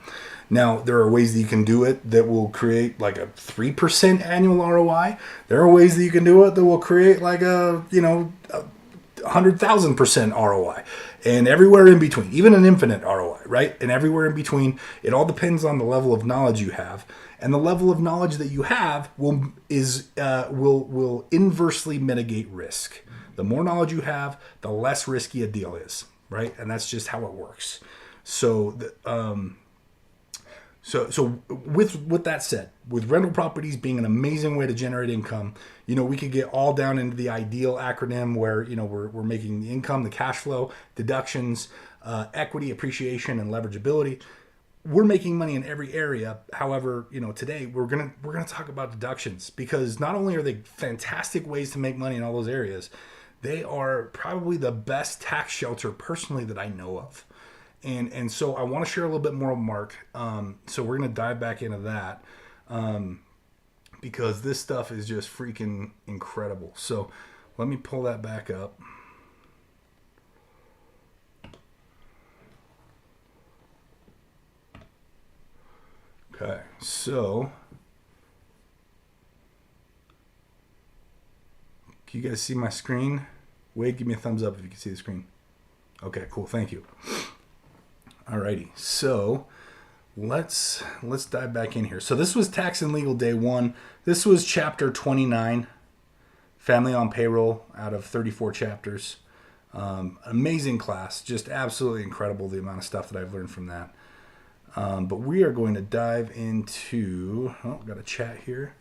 Now, there are ways that you can do it that will create like a 3% annual ROI. There are ways that you can do it that will create like a 100,000% ROI, and everywhere in between, even an infinite ROI, right? And everywhere in between, it all depends on the level of knowledge you have, and the level of knowledge that you have will inversely mitigate risk. The more knowledge you have, the less risky a deal is, right? And that's just how it works. So with that said, with rental properties being an amazing way to generate income, we could get all down into the ideal acronym where, we're making the income, the cash flow, deductions, equity, appreciation, and leverageability. We're making money in every area. However, today we're gonna talk about deductions, because not only are they fantastic ways to make money in all those areas, they are probably the best tax shelter personally that I know of. And so I want to share a little bit more of Mark. So we're going to dive back into that because this stuff is just freaking incredible. So let me pull that back up. Okay, so can you guys see my screen? Wade, give me a thumbs up if you can see the screen. Okay, cool. Thank you. Alrighty, so let's dive back in here. So this was Tax and Legal Day 1. This was Chapter 29, Family on Payroll, out of 34 chapters. Amazing class, just absolutely incredible the amount of stuff that I've learned from that. But we are going to dive into, got a chat here.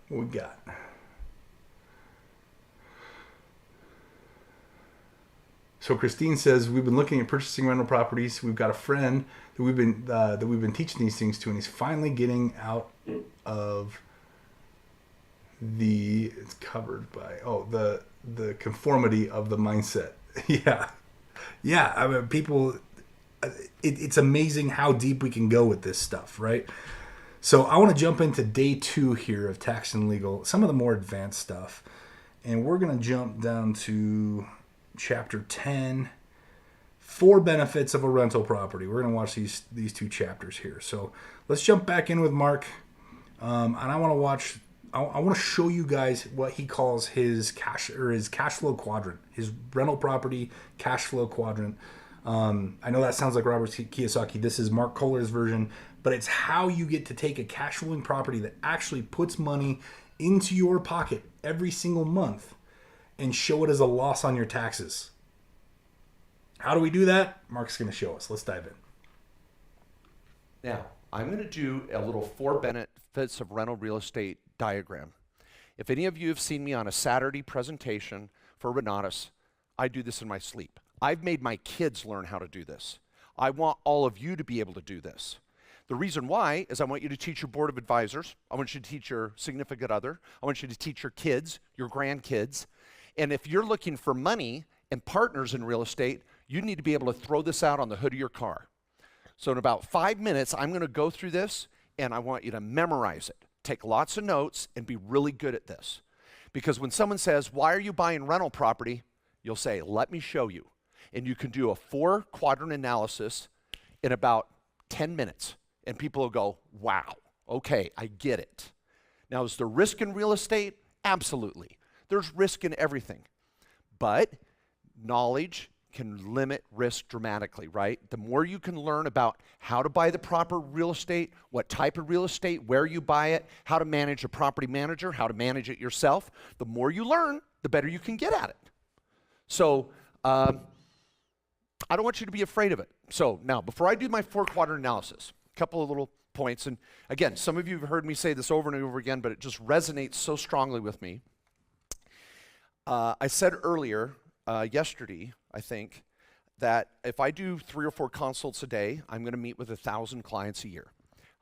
What we got? So Christine says, we've been looking at purchasing rental properties. We've got a friend that we've been teaching these things to, and he's finally getting out of it's covered by the conformity of the mindset. Yeah. I mean, people, it's amazing how deep we can go with this stuff, right? So I want to jump into day 2 here of Tax and Legal, some of the more advanced stuff, and we're going to jump down to Chapter 10, 4 benefits of a rental property. We're going to watch these 2 chapters here. So let's jump back in with Mark. And I want to show you guys what he calls his cash flow quadrant, his rental property cash flow quadrant. I know that sounds like Robert Kiyosaki. This is Mark Kohler's version, but it's how you get to take a cash flowing property that actually puts money into your pocket every single month and show it as a loss on your taxes. How do we do that? Mark's going to show us. Let's dive in. Now, I'm going to do a little 4 benefits of rental real estate diagram. If any of you have seen me on a Saturday presentation for Renatus, I do this in my sleep. I've made my kids learn how to do this. I want all of you to be able to do this. The reason why is I want you to teach your board of advisors. I want you to teach your significant other. I want you to teach your kids, your grandkids. And if you're looking for money and partners in real estate, you need to be able to throw this out on the hood of your car. So in about 5 minutes, I'm going to go through this, and I want you to memorize it. Take lots of notes and be really good at this. Because when someone says, why are you buying rental property? You'll say, let me show you. And you can do a 4-quadrant analysis in about 10 minutes. And people will go, wow, okay, I get it. Now, is there risk in real estate? Absolutely. There's risk in everything. But knowledge can limit risk dramatically, right? The more you can learn about how to buy the proper real estate, what type of real estate, where you buy it, how to manage a property manager, how to manage it yourself, the more you learn, the better you can get at it. So I don't want you to be afraid of it. So now, before I do my 4-quadrant analysis, a couple of little points. And again, some of you have heard me say this over and over again, but it just resonates so strongly with me. I said earlier, yesterday, I think, that if I do 3 or 4 consults a day, I'm going to meet with 1,000 clients a year.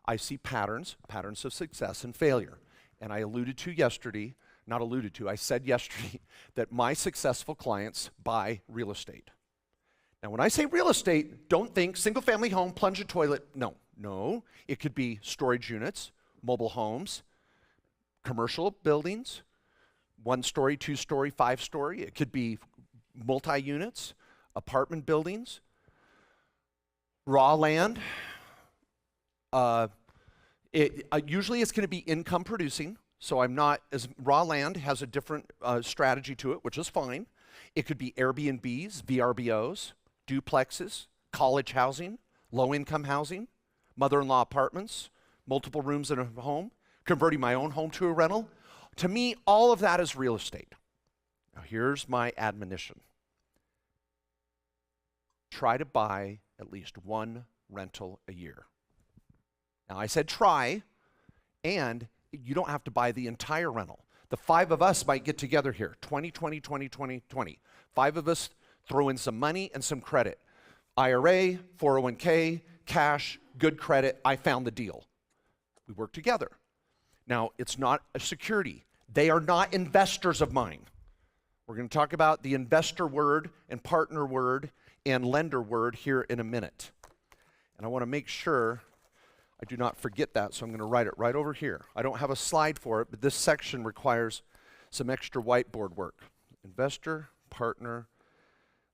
I see patterns of success and failure. And I said yesterday that my successful clients buy real estate. Now, when I say real estate, don't think single-family home, plunge a toilet. No. It could be storage units, mobile homes, commercial buildings, 1-story, 2-story, 5-story. It could be multi-units, apartment buildings, raw land. Usually it's going to be income producing, so raw land has a different strategy to it, which is fine. It could be Airbnbs, VRBOs, duplexes, college housing, low-income housing, mother-in-law apartments, multiple rooms in a home, converting my own home to a rental. To me, all of that is real estate. Now, here's my admonition. Try to buy at least 1 rental a year. Now, I said try, and you don't have to buy the entire rental. The 5 of us might get together here, 20, 20, 20, 20, 20. 5 of us throw in some money and some credit. IRA, 401k, cash, good credit, I found the deal. We work together. Now, it's not a security. They are not investors of mine. We're going to talk about the investor word and partner word and lender word here in a minute. And I want to make sure I do not forget that, so I'm going to write it right over here. I don't have a slide for it, but this section requires some extra whiteboard work. Investor, partner,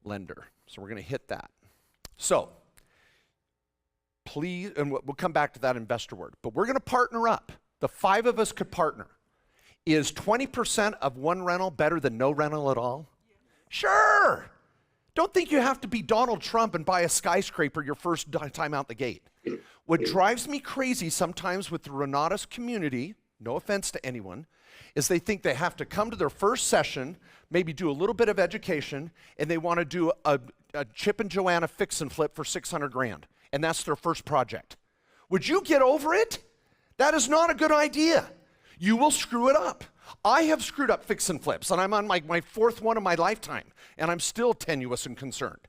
lender. So we're going to hit that. So, please, and we'll come back to that investor word, but we're going to partner up. The 5 of us could partner. Is 20% of 1 rental better than no rental at all? Yeah. Sure. Don't think you have to be Donald Trump and buy a skyscraper your first time out the gate. What drives me crazy sometimes with the Renatus community, no offense to anyone, is they think they have to come to their first session, maybe do a little bit of education, and they want to do a Chip and Joanna fix and flip for 600 grand. And that's their first project. Would you get over it? That is not a good idea. You will screw it up. I have screwed up fix and flips, and I'm on my 4th one of my lifetime, and I'm still tenuous and concerned.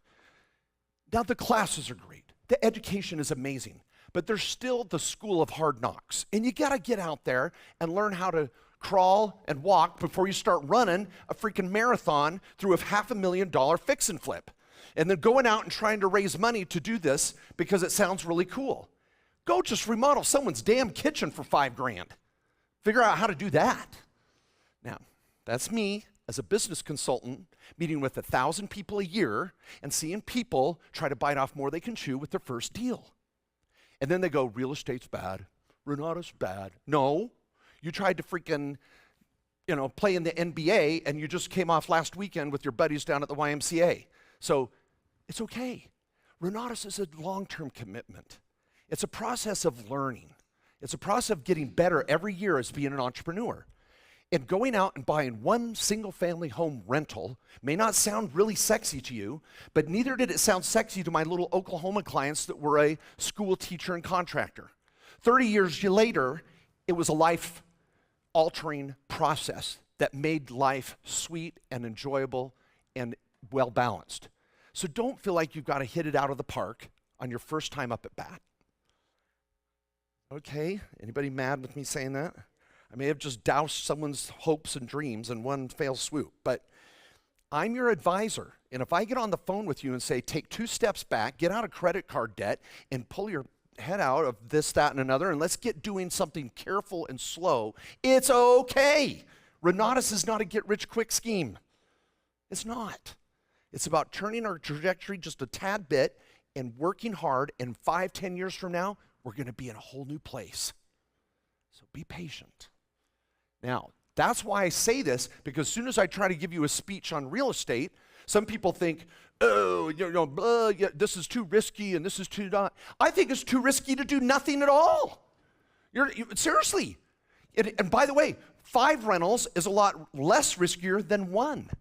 Now, the classes are great. The education is amazing, but there's still the school of hard knocks, and you got to get out there and learn how to crawl and walk before you start running a freaking marathon through a $500,000 fix and flip, and then going out and trying to raise money to do this because it sounds really cool. Go just remodel someone's damn kitchen for $5 grand. Figure out how to do that. Now, that's me as a business consultant meeting with 1,000 people a year and seeing people try to bite off more they can chew with their first deal. And then they go, real estate's bad. Renatus bad. No, you tried to freaking, play in the NBA and you just came off last weekend with your buddies down at the YMCA. So it's okay. Renatus is a long-term commitment. It's a process of learning. It's a process of getting better every year as being an entrepreneur. And going out and buying one single-family home rental may not sound really sexy to you, but neither did it sound sexy to my little Oklahoma clients that were a school teacher and contractor. 30 years later, it was a life-altering process that made life sweet and enjoyable and well-balanced. So don't feel like you've got to hit it out of the park on your first time up at bat. Okay, anybody mad with me saying that? I may have just doused someone's hopes and dreams in one fell swoop, but I'm your advisor. And if I get on the phone with you and say, take 2 steps back, get out of credit card debt, and pull your head out of this, that, and another, and let's get doing something careful and slow, it's okay. Renatus is not a get-rich-quick scheme. It's not. It's about turning our trajectory just a tad bit and working hard, and 5, 10 years from now, we're going to be in a whole new place. So be patient. Now, that's why I say this, because as soon as I try to give you a speech on real estate, some people think, oh, yeah, this is too risky and this is too not. I think it's too risky to do nothing at all. Seriously. And by the way, 5 rentals is a lot less riskier than 1,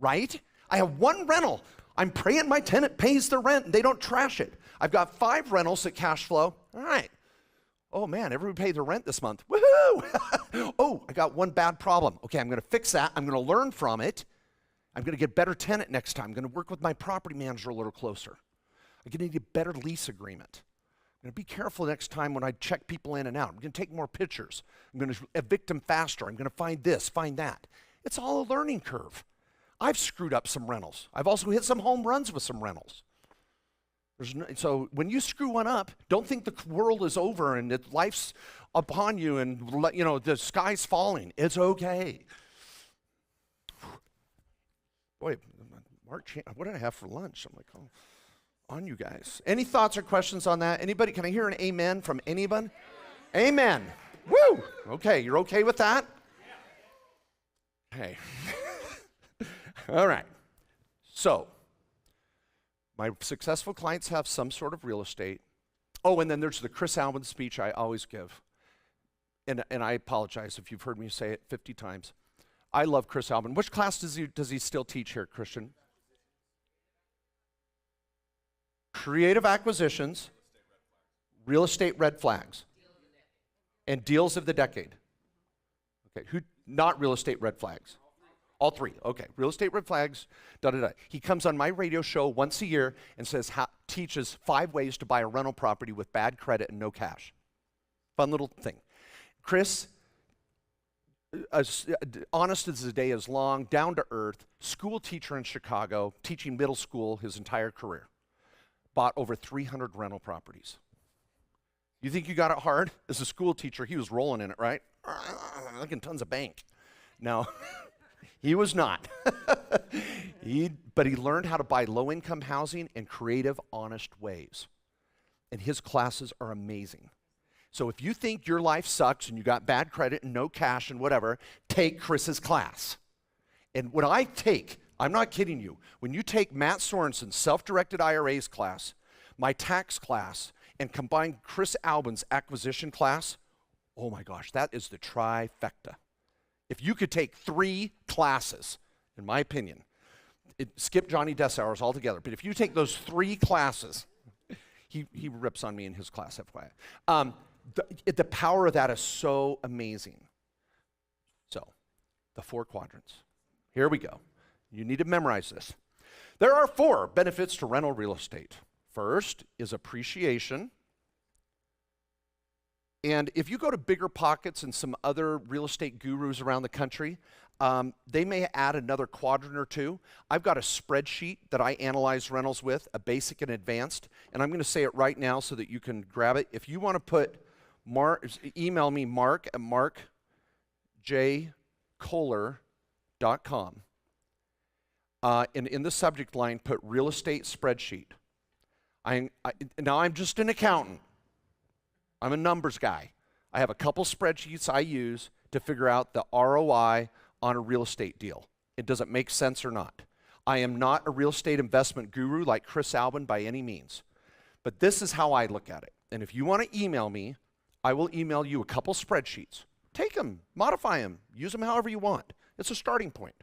right? I have 1 rental. I'm praying my tenant pays the rent and they don't trash it. I've got 5 rentals that cash flow. All right. Oh man, everybody paid their rent this month. Woohoo! Oh, I got 1 bad problem. Okay, I'm going to fix that. I'm going to learn from it. I'm going to get a better tenant next time. I'm going to work with my property manager a little closer. I'm going to need a better lease agreement. I'm going to be careful next time when I check people in and out. I'm going to take more pictures. I'm going to evict them faster. I'm going to find this, find that. It's all a learning curve. I've screwed up some rentals. I've also hit some home runs with some rentals. So when you screw one up, don't think the world is over and that life's upon you and the sky's falling. It's okay. Boy, Mark, what did I have for lunch? I'm like, oh, on you guys. Any thoughts or questions on that? Anybody? Can I hear an amen from anyone? Amen. Woo! Okay, you're okay with that? Okay. All right. So, my successful clients have some sort of real estate. Oh, and then there's the Chris Alban speech I always give. And I apologize if you've heard me say it 50 times. I love Chris Alban. Which class does he still teach here, Christian? Creative acquisitions, real estate red flags, and deals of the decade. Okay, not real estate red flags. All 3, okay. Real estate red flags, da-da-da. He comes on my radio show once a year and teaches 5 ways to buy a rental property with bad credit and no cash. Fun little thing. Chris, honest as the day is long, down to earth, school teacher in Chicago, teaching middle school his entire career. Bought over 300 rental properties. You think you got it hard? As a school teacher, he was rolling in it, right? Looking tons of bank. No. He was not. But he learned how to buy low-income housing in creative, honest ways. And his classes are amazing. So if you think your life sucks and you got bad credit and no cash and whatever, take Chris's class. And when I'm not kidding you, when you take Matt Sorensen's self-directed IRAs class, my tax class, and combine Chris Alban's acquisition class, oh my gosh, that is the trifecta. If you could take 3 classes, in my opinion, skip Johnny Dessauer's altogether, but if you take those 3 classes, he rips on me in his class, FYI. The power of that is so amazing. So, the 4 quadrants. Here we go. You need to memorize this. There are 4 benefits to rental real estate. First is appreciation. And if you go to Bigger Pockets and some other real estate gurus around the country, they may add another quadrant or 2. I've got a spreadsheet that I analyze rentals with, a basic and advanced, and I'm going to say it right now so that you can grab it. If you want to put email me Mark at markjkohler.com. And in the subject line, put real estate spreadsheet. Now I'm just an accountant. I'm a numbers guy. I have a couple spreadsheets I use to figure out the ROI on a real estate deal. Does it make sense or not? I am not a real estate investment guru like Chris Albin by any means, but this is how I look at it. And if you want to email me, I will email you a couple spreadsheets. Take them, modify them, use them however you want. It's a starting point.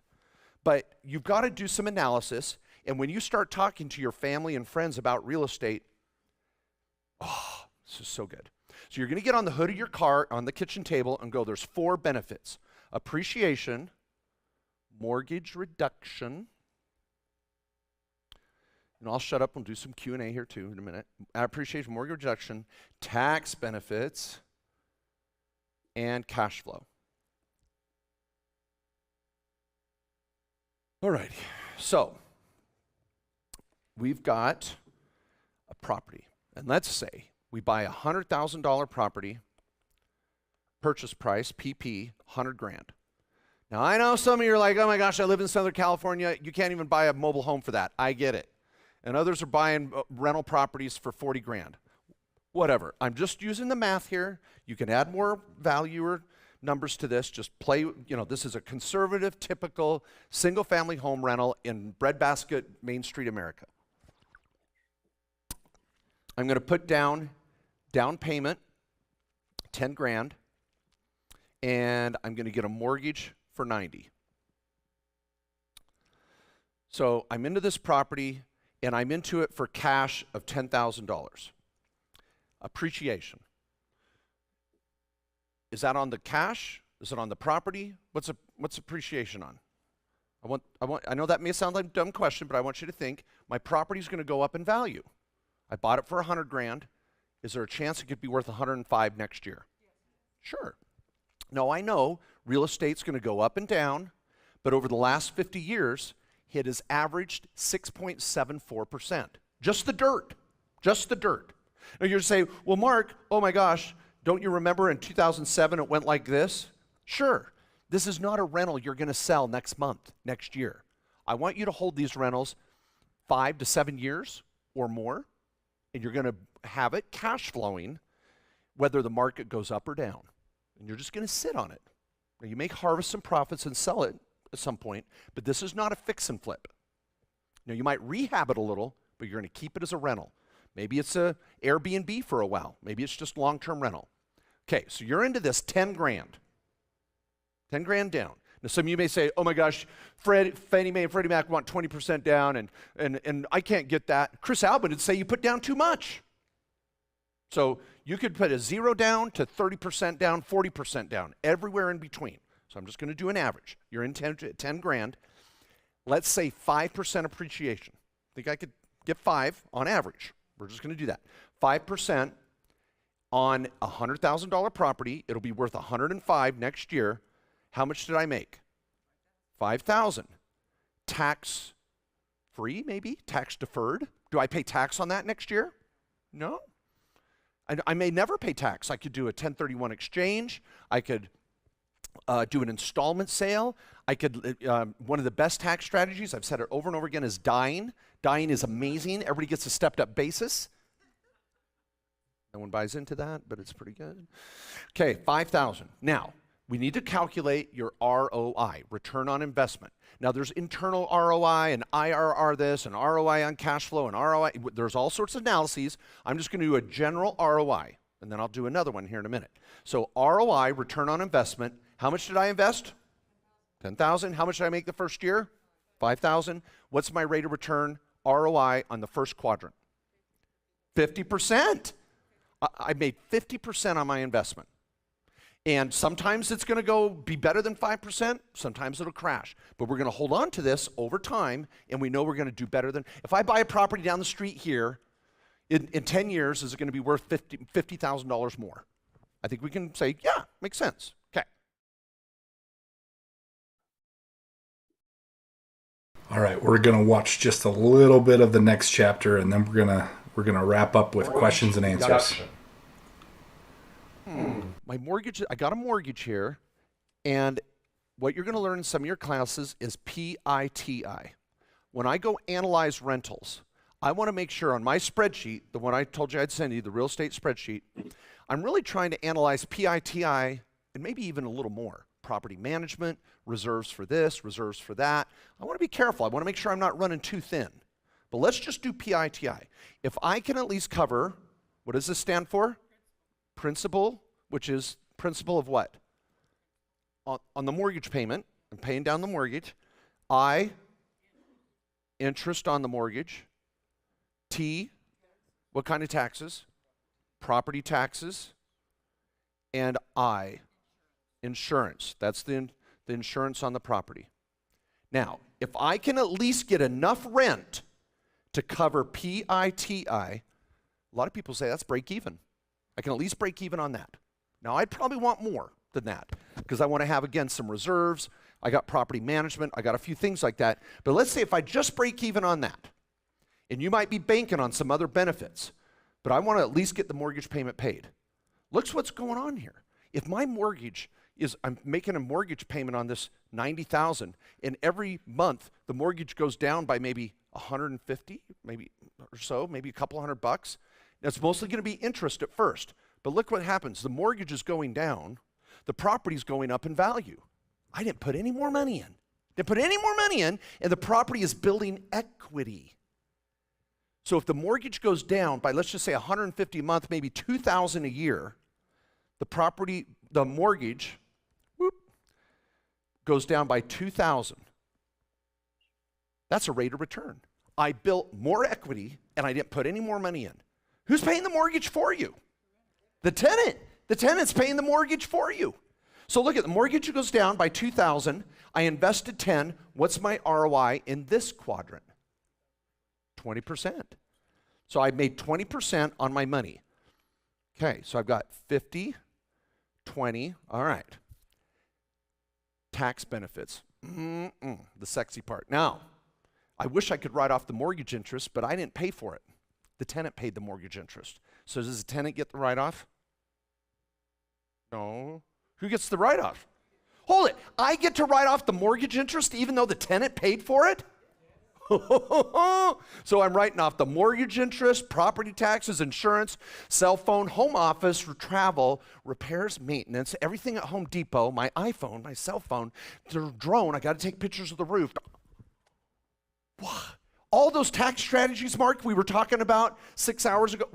But you've got to do some analysis, and when you start talking to your family and friends about real estate, oh, this is so good. So you're going to get on the hood of your car, on the kitchen table, and go, there's 4 benefits. Appreciation, mortgage reduction, and I'll shut up and do some Q&A here too in a minute. Appreciation, mortgage reduction, tax benefits, and cash flow. All right, so we've got a property, and let's say we buy a $100,000 property, purchase price, PP, 100 grand. Now I know some of you are like, oh my gosh, I live in Southern California, you can't even buy a mobile home for that. I get it. And others are buying rental properties for 40 grand. Whatever, I'm just using the math here. You can add more value or numbers to this, just play, you know, this is a conservative, typical single-family home rental in breadbasket Main Street America. I'm going to put down payment, 10 grand, and I'm going to get a mortgage for 90. So I'm into this property, and I'm into it for cash of $10,000. Appreciation. Is that on the cash? Is it on the property? What's appreciation on? I know that may sound like a dumb question, but I want you to think, my property's going to go up in value. I bought it for 100 grand. Is there a chance it could be worth 105 next year? Sure. Now I know real estate's going to go up and down, but over the last 50 years, it has averaged 6.74%. Just the dirt. Just the dirt. Now you're saying, well, Mark, oh my gosh, don't you remember in 2007 it went like this? Sure. This is not a rental you're going to sell next month, next year. I want you to hold these rentals 5 to 7 years or more, and you're going to have it cash flowing whether the market goes up or down. And you're just going to sit on it. Now you may harvest some profits and sell it at some point, but this is not a fix and flip. Now you might rehab it a little, but you're going to keep it as a rental. Maybe it's a Airbnb for a while. Maybe it's just long-term rental. Okay, so you're into this 10 grand. 10 grand down. Now some of you may say, oh my gosh, Fannie Mae and Freddie Mac want 20% down and I can't get that. Chris Albin would say you put down too much. So you could put a 0 down to 30% down, 40% down, everywhere in between. So I'm just going to do an average. You're in 10 grand. Let's say 5% appreciation. I think I could get 5 on average. We're just going to do that. 5% on a $100,000 property. It'll be worth 105 next year. How much did I make? 5,000. Tax free, maybe? Tax deferred? Do I pay tax on that next year? No. I may never pay tax. I could do a 1031 exchange. I could do an installment sale. I could, one of the best tax strategies, I've said it over and over again, is dying. Dying is amazing. Everybody gets a stepped up basis. No one buys into that, but it's pretty good. Okay, 5,000. Now, we need to calculate your ROI, return on investment. Now, there's internal ROI and IRR this and ROI on cash flow and ROI. There's all sorts of analyses. I'm just going to do a general ROI, and then I'll do another one here in a minute. So ROI, return on investment. How much did I invest? 10,000. How much did I make the first year? 5,000. What's my rate of return, ROI, on the first quadrant? 50%. I made 50% on my investment. And sometimes it's going to be better than 5%. Sometimes it'll crash. But we're going to hold on to this over time, and we know we're going to do better than. If I buy a property down the street here, in 10 years, is it going to be worth $50,000 more? I think we can say, yeah, makes sense. Okay. All right, we're gonna watch just a little bit of the next chapter, and then we're gonna wrap up with questions and answers. My mortgage, I got a mortgage here, and what you're going to learn in some of your classes is PITI. When I go analyze rentals, I want to make sure on my spreadsheet, the one I told you I'd send you, the real estate spreadsheet, I'm really trying to analyze PITI and maybe even a little more. property management, reserves for this, reserves for that. I want to be careful. I want to make sure I'm not running too thin. But let's just do PITI. If I can at least cover, what does this stand for? Principal, which is principal of what? On the mortgage payment, I'm paying down the mortgage. I, interest on the mortgage. T, what kind of taxes? Property taxes. And I, insurance. That's the insurance on the property. Now, if I can at least get enough rent to cover PITI, a lot of people say that's break even. I can at least break even on that. Now, I'd probably want more than that because I want to have, again, some reserves. I got property management. I got a few things like that. But let's say if I just break even on that, and you might be banking on some other benefits, but I want to at least get the mortgage payment paid. Look what's going on here. If my mortgage is, I'm making a mortgage payment on this $90,000, and every month the mortgage goes down by maybe 150, maybe or so, maybe a couple $100. That's mostly going to be interest at first. But look what happens. The mortgage is going down. The property's going up in value. I didn't put any more money in. Didn't put any more money in, and the property is building equity. So if the mortgage goes down by, let's just say 150 a month, maybe 2,000 a year, the mortgage, goes down by 2,000. That's a rate of return. I built more equity and I didn't put any more money in. Who's paying the mortgage for you? The tenant. The tenant's paying the mortgage for you. So look at the mortgage goes down by 2,000. I invested 10. What's my ROI in this quadrant? 20%. So I made 20% on my money. Okay, so I've got 50, 20. All right. Tax benefits. The sexy part. Now, I wish I could write off the mortgage interest, but I didn't pay for it. The tenant paid the mortgage interest. So does the tenant get the write-off? No. Who gets the write-off? Hold it. I get to write off the mortgage interest even though the tenant paid for it? So I'm writing off the mortgage interest, property taxes, insurance, cell phone, home office, travel, repairs, maintenance, everything at Home Depot, my iPhone, my cell phone, the drone. I got to take pictures of the roof. All those tax strategies, Mark, we were talking about 6 hours ago,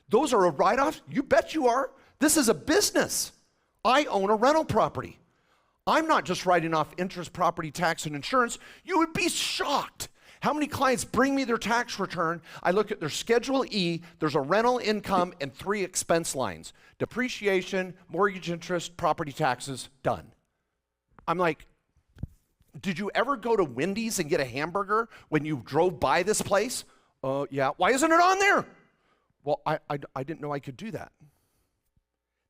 those are a write-off? You bet you are. This is a business. I own a rental property. I'm not just writing off interest, property tax, and insurance. You would be shocked. How many clients bring me their tax return? I look at their Schedule E, there's a rental income and 3 expense lines. Depreciation, mortgage interest, property taxes, done. I'm like, did you ever go to Wendy's and get a hamburger when you drove by this place? Yeah. Why isn't it on there? Well, I didn't know I could do that.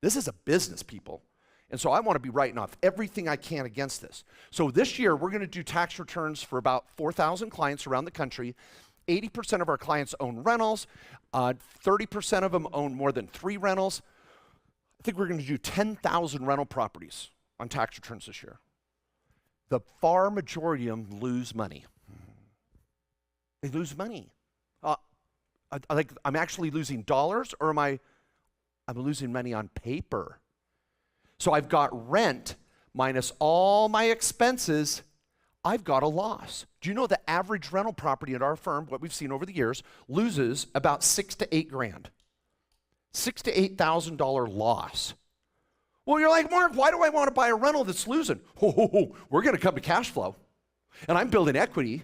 This is a business, people. And so I want to be writing off everything I can against this. So this year, we're going to do tax returns for about 4,000 clients around the country. 80% of our clients own rentals. 30% of them own more than 3 rentals. I think we're going to do 10,000 rental properties on tax returns this year. The far majority of them lose money. They lose money. I'm actually losing dollars, or I'm losing money on paper. So I've got rent minus all my expenses. I've got a loss. Do you know the average rental property at our firm, what we've seen over the years, loses about $6,000 to $8,000. $6,000 to $8,000 loss. Well, you're like, Mark, why do I want to buy a rental that's losing? We're going to come to cash flow, and I'm building equity.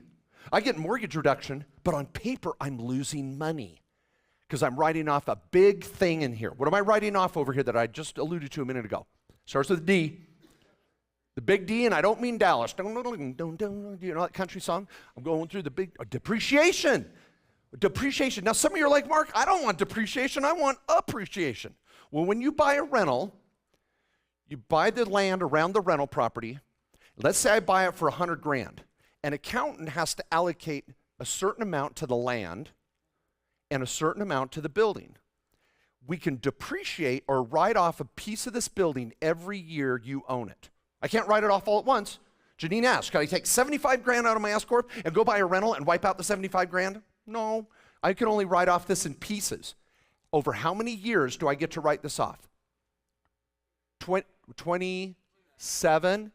I get mortgage reduction, but on paper, I'm losing money because I'm writing off a big thing in here. What am I writing off over here that I just alluded to a minute ago? Starts with a D. The big D, and I don't mean Dallas. Do you know that country song? I'm going through the big depreciation. Depreciation. Now, some of you are like, Mark, I don't want depreciation. I want appreciation. Well, when you buy a rental, you buy the land around the rental property. Let's say I buy it for $100,000. An accountant has to allocate a certain amount to the land and a certain amount to the building. We can depreciate or write off a piece of this building every year you own it. I can't write it off all at once. Janine asked, can I take $75,000 out of my S-Corp and go buy a rental and wipe out the $75,000? No, I can only write off this in pieces. Over how many years do I get to write this off? 20, 27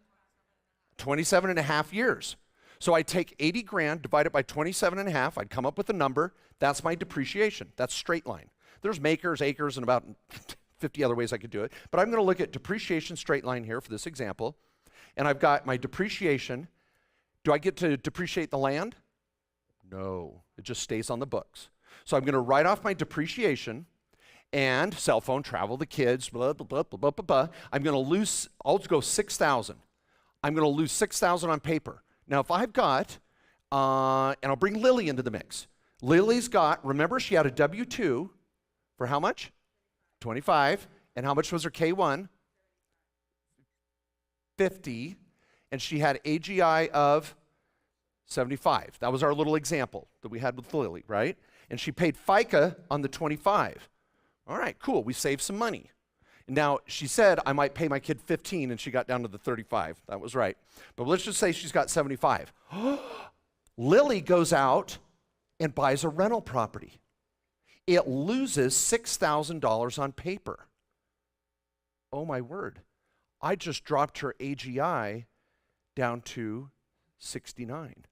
and a half years. So I take 80 grand, divide it by 27 and a half, I'd come up with a number. That's my depreciation. That's straight line. There's makers, acres, and about 50 other ways I could do it. But I'm going to look at depreciation straight line here for this example. And I've got my depreciation. Do I get to depreciate the land? No, it just stays on the books. So I'm going to write off my depreciation and cell phone, travel, the kids, blah, blah, blah, blah, blah, blah, blah. I'm going to lose, I'll go 6,000. I'm going to lose 6,000 on paper. Now, if I've got, and I'll bring Lily into the mix. Lily's got, remember she had a W-2 for how much? 25. And how much was her K-1? 50. And she had AGI of 75. That was our little example that we had with Lily, right? And she paid FICA on the 25. All right, cool. We saved some money. Now, she said I might pay my kid 15 and she got down to the 35. That was right. But let's just say she's got 75. Lily goes out and buys a rental property. It loses $6,000 on paper. Oh my word. I just dropped her AGI down to 69.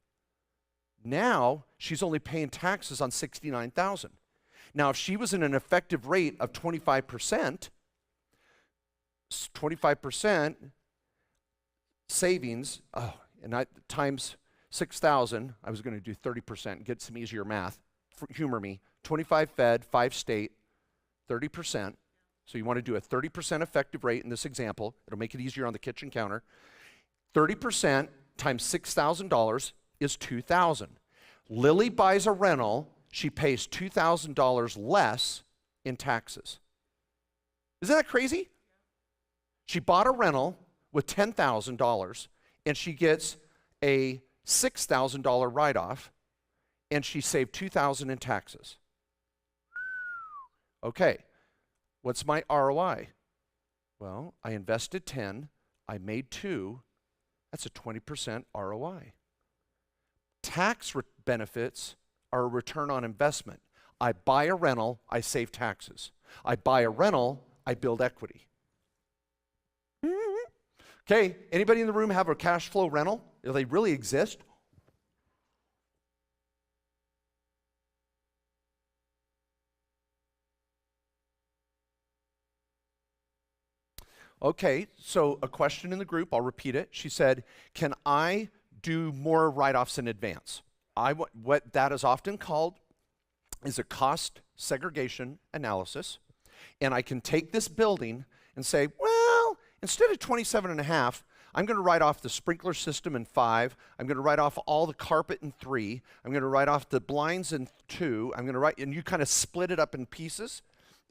Now, she's only paying taxes on 69,000. Now, if she was in an effective rate of 25%, 25% savings, times 6,000, I was going to do 30%, get some easier math, humor me, 25 Fed, 5 state, 30%. So you want to do a 30% effective rate in this example. It'll make it easier on the kitchen counter. 30% times $6,000 is $2,000. Lily buys a rental, she pays $2,000 less in taxes. Isn't that crazy? She bought a rental with $10,000 and she gets a $6,000 write-off and she saved $2,000 in taxes. Okay, what's my ROI? Well, I invested 10, I made 2, that's a 20% ROI. Tax benefits are a return on investment. I buy a rental, I save taxes. I buy a rental, I build equity. Okay, anybody in the room have a cash flow rental? Do they really exist? Okay, so a question in the group, I'll repeat it. She said, can I do more write-offs in advance? What that is often called is a cost segregation analysis. And I can take this building and say, well, instead of 27 and a half, I'm going to write off the sprinkler system in 5. I'm going to write off all the carpet in 3. I'm going to write off the blinds in 2. I'm going to write, and you kind of split it up in pieces.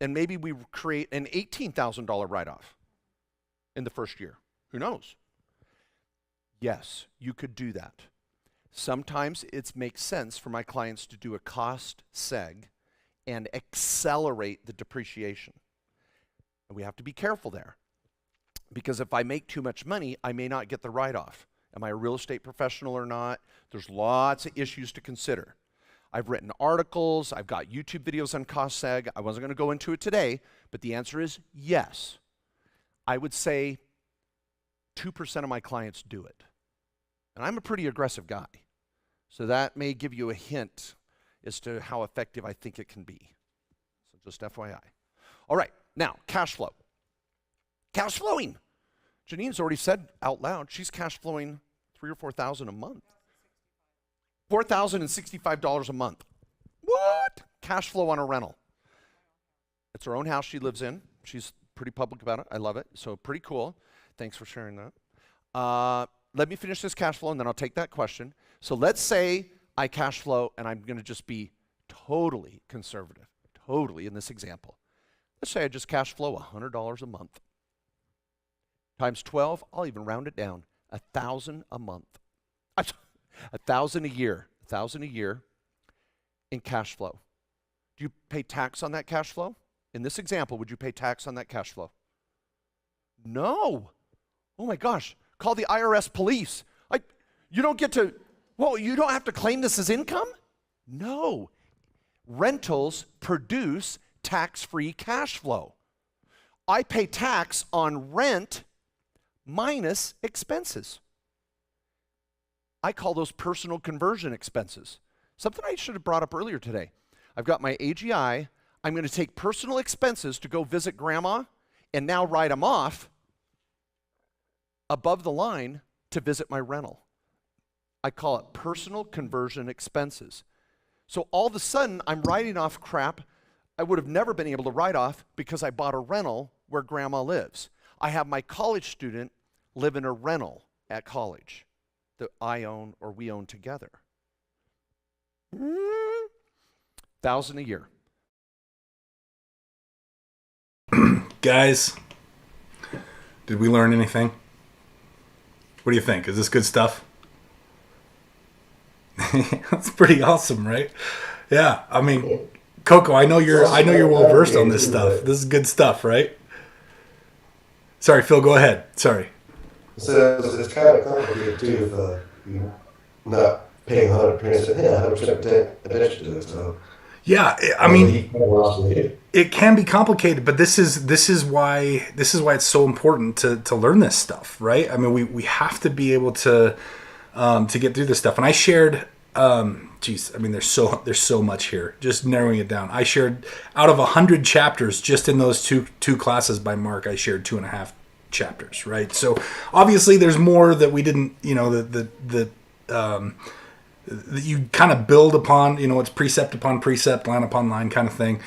And maybe we create an $18,000 write-off in the first year. Who knows? Yes, you could do that. Sometimes it makes sense for my clients to do a cost seg and accelerate the depreciation. And we have to be careful there. Because if I make too much money, I may not get the write-off. Am I a real estate professional or not? There's lots of issues to consider. I've written articles, I've got YouTube videos on cost seg. I wasn't going to go into it today, but the answer is yes. I would say 2% of my clients do it. And I'm a pretty aggressive guy. So that may give you a hint as to how effective I think it can be. So just FYI. All right, now cash flow. Cash flowing. Janine's already said out loud she's cash flowing $3,000 or $4,000 a month. $4,065 a month. What? Cash flow on a rental. It's her own house she lives in. She's pretty public about it. I love it. So pretty cool. Thanks for sharing that. Let me finish this cash flow and then I'll take that question. So let's say I cash flow and I'm going to just be totally conservative, totally in this example. Let's say I just cash flow $100 a month. Times 12, I'll even round it down, $1,000 a month. $1,000 a year, $1,000 a year in cash flow. Do you pay tax on that cash flow? In this example, would you pay tax on that cash flow? No. Oh my gosh, call the IRS police. You don't get to, well, you don't have to claim this as income? No. Rentals produce tax-free cash flow. I pay tax on rent minus expenses. I call those personal conversion expenses. Something I should have brought up earlier today. I've got my AGI. I'm going to take personal expenses to go visit grandma and now write them off above the line to visit my rental. I call it personal conversion expenses. So all of a sudden, I'm writing off crap I would have never been able to write off because I bought a rental where grandma lives. I have my college student live in a rental at college that I own or we own together. $1,000 a year. Guys, did we learn anything? What do you think? Is this good stuff? That's pretty awesome, right? Yeah, I mean, Coco, I know you're well versed on this stuff. This is good stuff, right? Sorry, Phil, go ahead. Sorry. So it's kind of complicated too if you're not paying 100% attention to it. So yeah, I mean, it can be complicated, but this is why it's so important to learn this stuff, right? I mean, we have to be able to get through this stuff. And I shared, I mean, there's so much here. Just narrowing it down, I shared out of 100 chapters just in those two classes by Mark. I shared 2.5 chapters, right? So obviously, there's more that we didn't, that you kind of build upon. It's precept upon precept, line upon line kind of thing.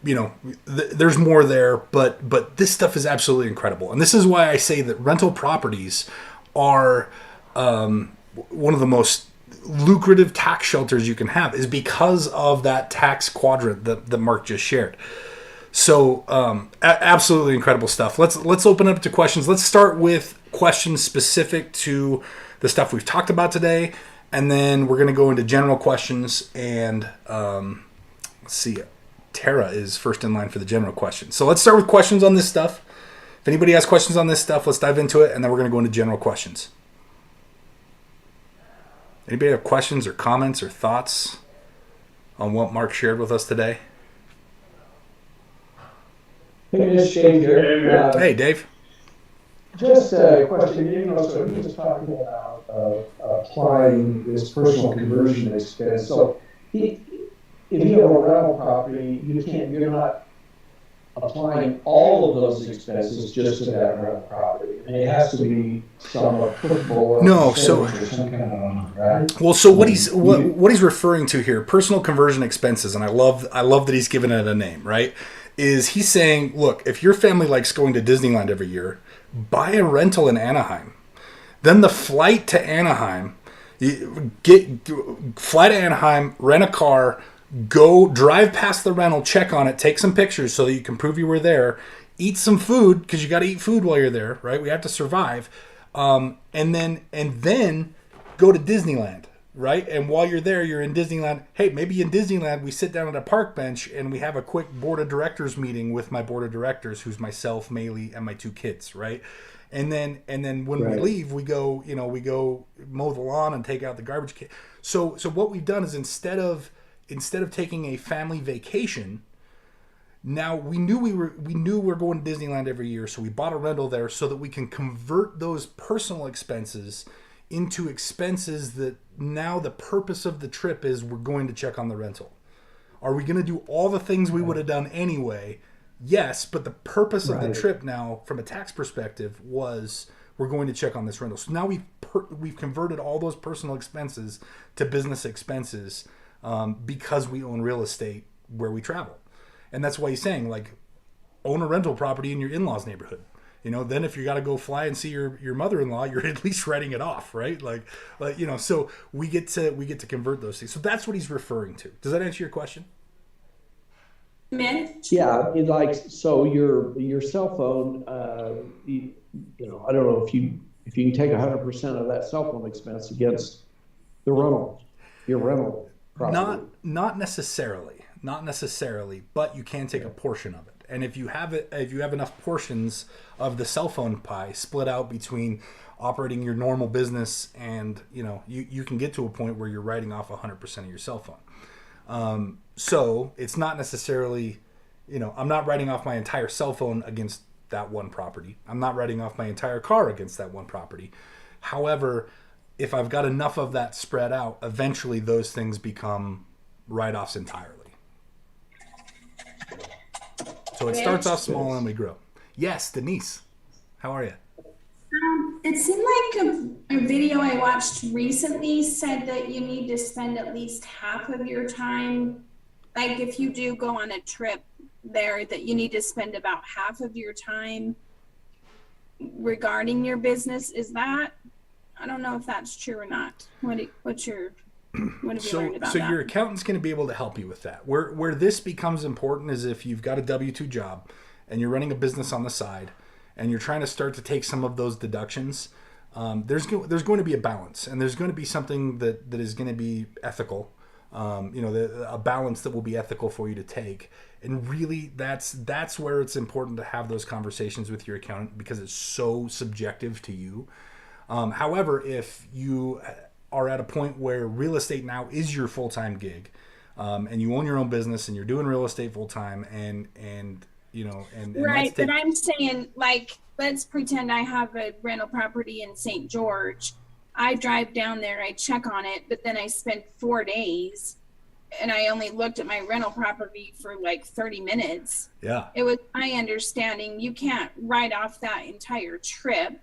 There's more there, but this stuff is absolutely incredible. And this is why I say that rental properties are one of the most lucrative tax shelters you can have, is because of that tax quadrant that Mark just shared. So absolutely incredible stuff. Let's open up to questions. Let's start with questions specific to the stuff we've talked about today, and then we're going to go into general questions. And let's see, Tara is first in line for the general questions. So let's start with questions on this stuff. If anybody has questions on this stuff, let's dive into it, and then we're going to go into general questions. Anybody have questions or comments or thoughts on what Mark shared with us today? Hey, it's Dave here. Hey, Dave. Just a question. So he was talking about applying this personal conversion expense. So if you have a rental property, you're not applying all of those expenses just to that rental property. I mean, it has to be somewhat applicable. No, so right? Well, so what he's referring to here, personal conversion expenses, and I love that he's given it a name, right? Is he's saying, look, if your family likes going to Disneyland every year, buy a rental in Anaheim. Then the flight to Anaheim, fly to Anaheim, rent a car, go drive past the rental, check on it, take some pictures so that you can prove you were there, eat some food because you got to eat food while you're there, right? We have to survive, and then go to Disneyland, right? And while you're there, you're in Disneyland. Hey, maybe in Disneyland we sit down at a park bench and we have a quick board of directors meeting with my board of directors, who's myself, Maeli, and my 2 kids, right? And then when we leave, we go mow the lawn and take out the garbage can. So what we've done is instead of taking a family vacation, now we knew we're going to Disneyland every year, so we bought a rental there so that we can convert those personal expenses into expenses that now the purpose of the trip is we're going to check on the rental. Are we going to do all the things we would have done anyway? Yes, but the purpose of the trip now, from a tax perspective, was we're going to check on this rental. So now we've converted all those personal expenses to business expenses because we own real estate where we travel. And that's why he's saying, like, own a rental property in your in-laws neighborhood. Then if you got to go fly and see your mother-in-law, you're at least writing it off, right? Like, so we get to convert those things. So that's what he's referring to. Does that answer your question? Yeah, so your cell phone, I don't know if you can take 100% of that cell phone expense against the your rental property. Not necessarily, but you can take a portion of it. And if you have enough portions of the cell phone pie split out between operating your normal business and you can get to a point where you're writing off 100% of your cell phone. So it's not necessarily, I'm not writing off my entire cell phone against that one property. I'm not writing off my entire car against that one property. However, if I've got enough of that spread out, eventually those things become write-offs entirely. So it starts off small and we grow. Yes, Denise, how are you? It seemed like a video I watched recently said that you need to spend at least half of your time, like if you do go on a trip there, that you need to spend about half of your time regarding your business. Is that, I don't know if that's true or not. What have you learned about that? Your accountant's going to be able to help you with that. Where this becomes important is if you've got a W-2 job and you're running a business on the side and you're trying to start to take some of those deductions, there's going to be a balance, and there's going to be something that is going to be ethical, a balance that will be ethical for you to take. And really, that's where it's important to have those conversations with your accountant, because it's so subjective to you. However, if you are at a point where real estate now is your full-time gig, and you own your own business and you're doing real estate full-time, and right, but I'm saying, like, let's pretend I have a rental property in St. George. I drive down there, I check on it, but then I spent 4 days and I only looked at my rental property for like 30 minutes. Yeah. It was my understanding you can't write off that entire trip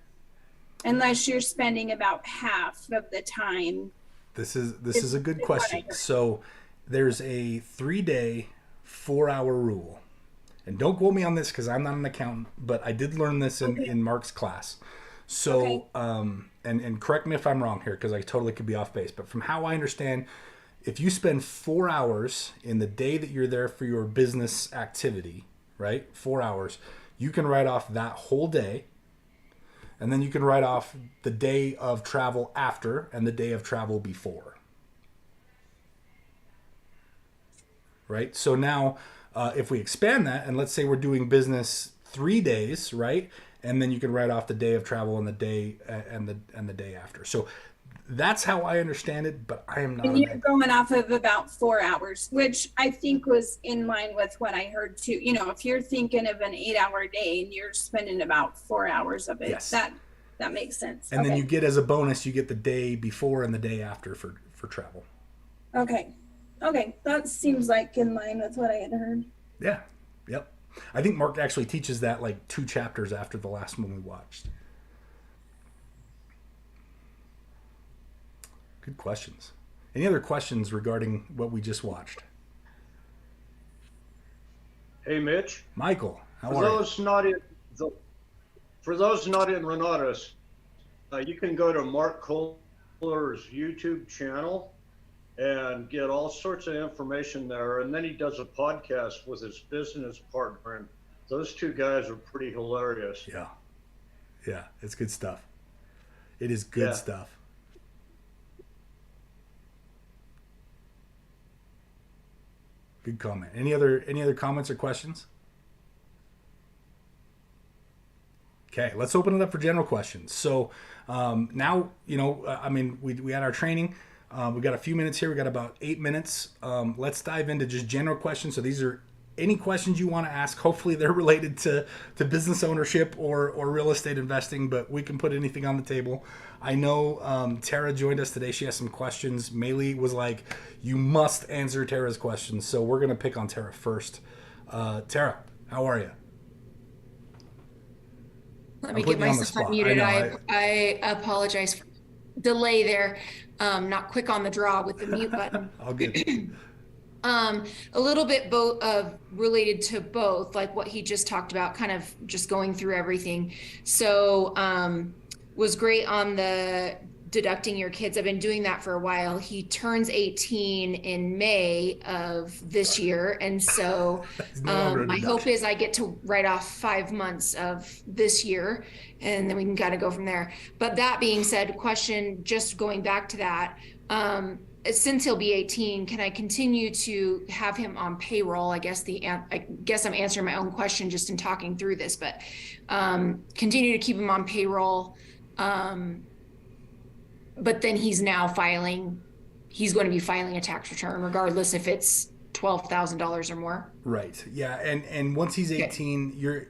unless you're spending about half of the time. This is a good question. So there's a 3-day, 4-hour rule. And don't quote me on this because I'm not an accountant, but I did learn this in Mark's class. So, and correct me if I'm wrong here, because I totally could be off base. But from how I understand, if you spend 4 hours in the day that you're there for your business activity, right? 4 hours, you can write off that whole day. And then you can write off the day of travel after and the day of travel before. Right? So now, if we expand that, and let's say we're doing business 3 days, right? And then you can write off the day of travel and the day and the day after. So that's how I understand it, but I am not. And you're going off of about 4 hours, which I think was in line with what I heard too. You know, if you're thinking of an 8-hour day and you're spending about 4 hours of it, yes, that makes sense. And then you get, as a bonus, you get the day before and the day after for travel. Okay, that seems like in line with what I had heard. Yeah, yep. I think Mark actually teaches that like 2 chapters after the last one we watched. Good questions. Any other questions regarding what we just watched? Hey, Mitch. Michael, how are you? For those not in Renatus, you can go to Mark Kohler's YouTube channel and get all sorts of information there. And then he does a podcast with his business partner. And those 2 guys are pretty hilarious. Yeah, it's good stuff. It is good stuff. Good comment. Any other comments or questions? Okay, let's open it up for general questions. So now, we had our training. We've got a few minutes here. We got about 8 minutes. Let's dive into just general questions. So these are any questions you want to ask. Hopefully they're related to business ownership or real estate investing, but we can put anything on the table. I know Tara joined us today. She has some questions. Maeli was like, you must answer Tara's questions. So we're going to pick on Tara first. Tara, how are you? Let me get myself unmuted. I apologize for delay there. Not quick on the draw with the mute button. All good. A little bit related to both, like what he just talked about, kind of just going through everything. So was great on the deducting your kids. I've been doing that for a while. He turns 18 in May of this year. And so my hope is I get to write off 5 months of this year, and then we can kind of go from there. But that being said, question, just going back to that, since he'll be 18, can I continue to have him on payroll? I guess I'm answering my own question just in talking through this, but continue to keep him on payroll. But then he's going to be filing a tax return, regardless if it's $12,000 or more. Right. Yeah. And once he's 18, you're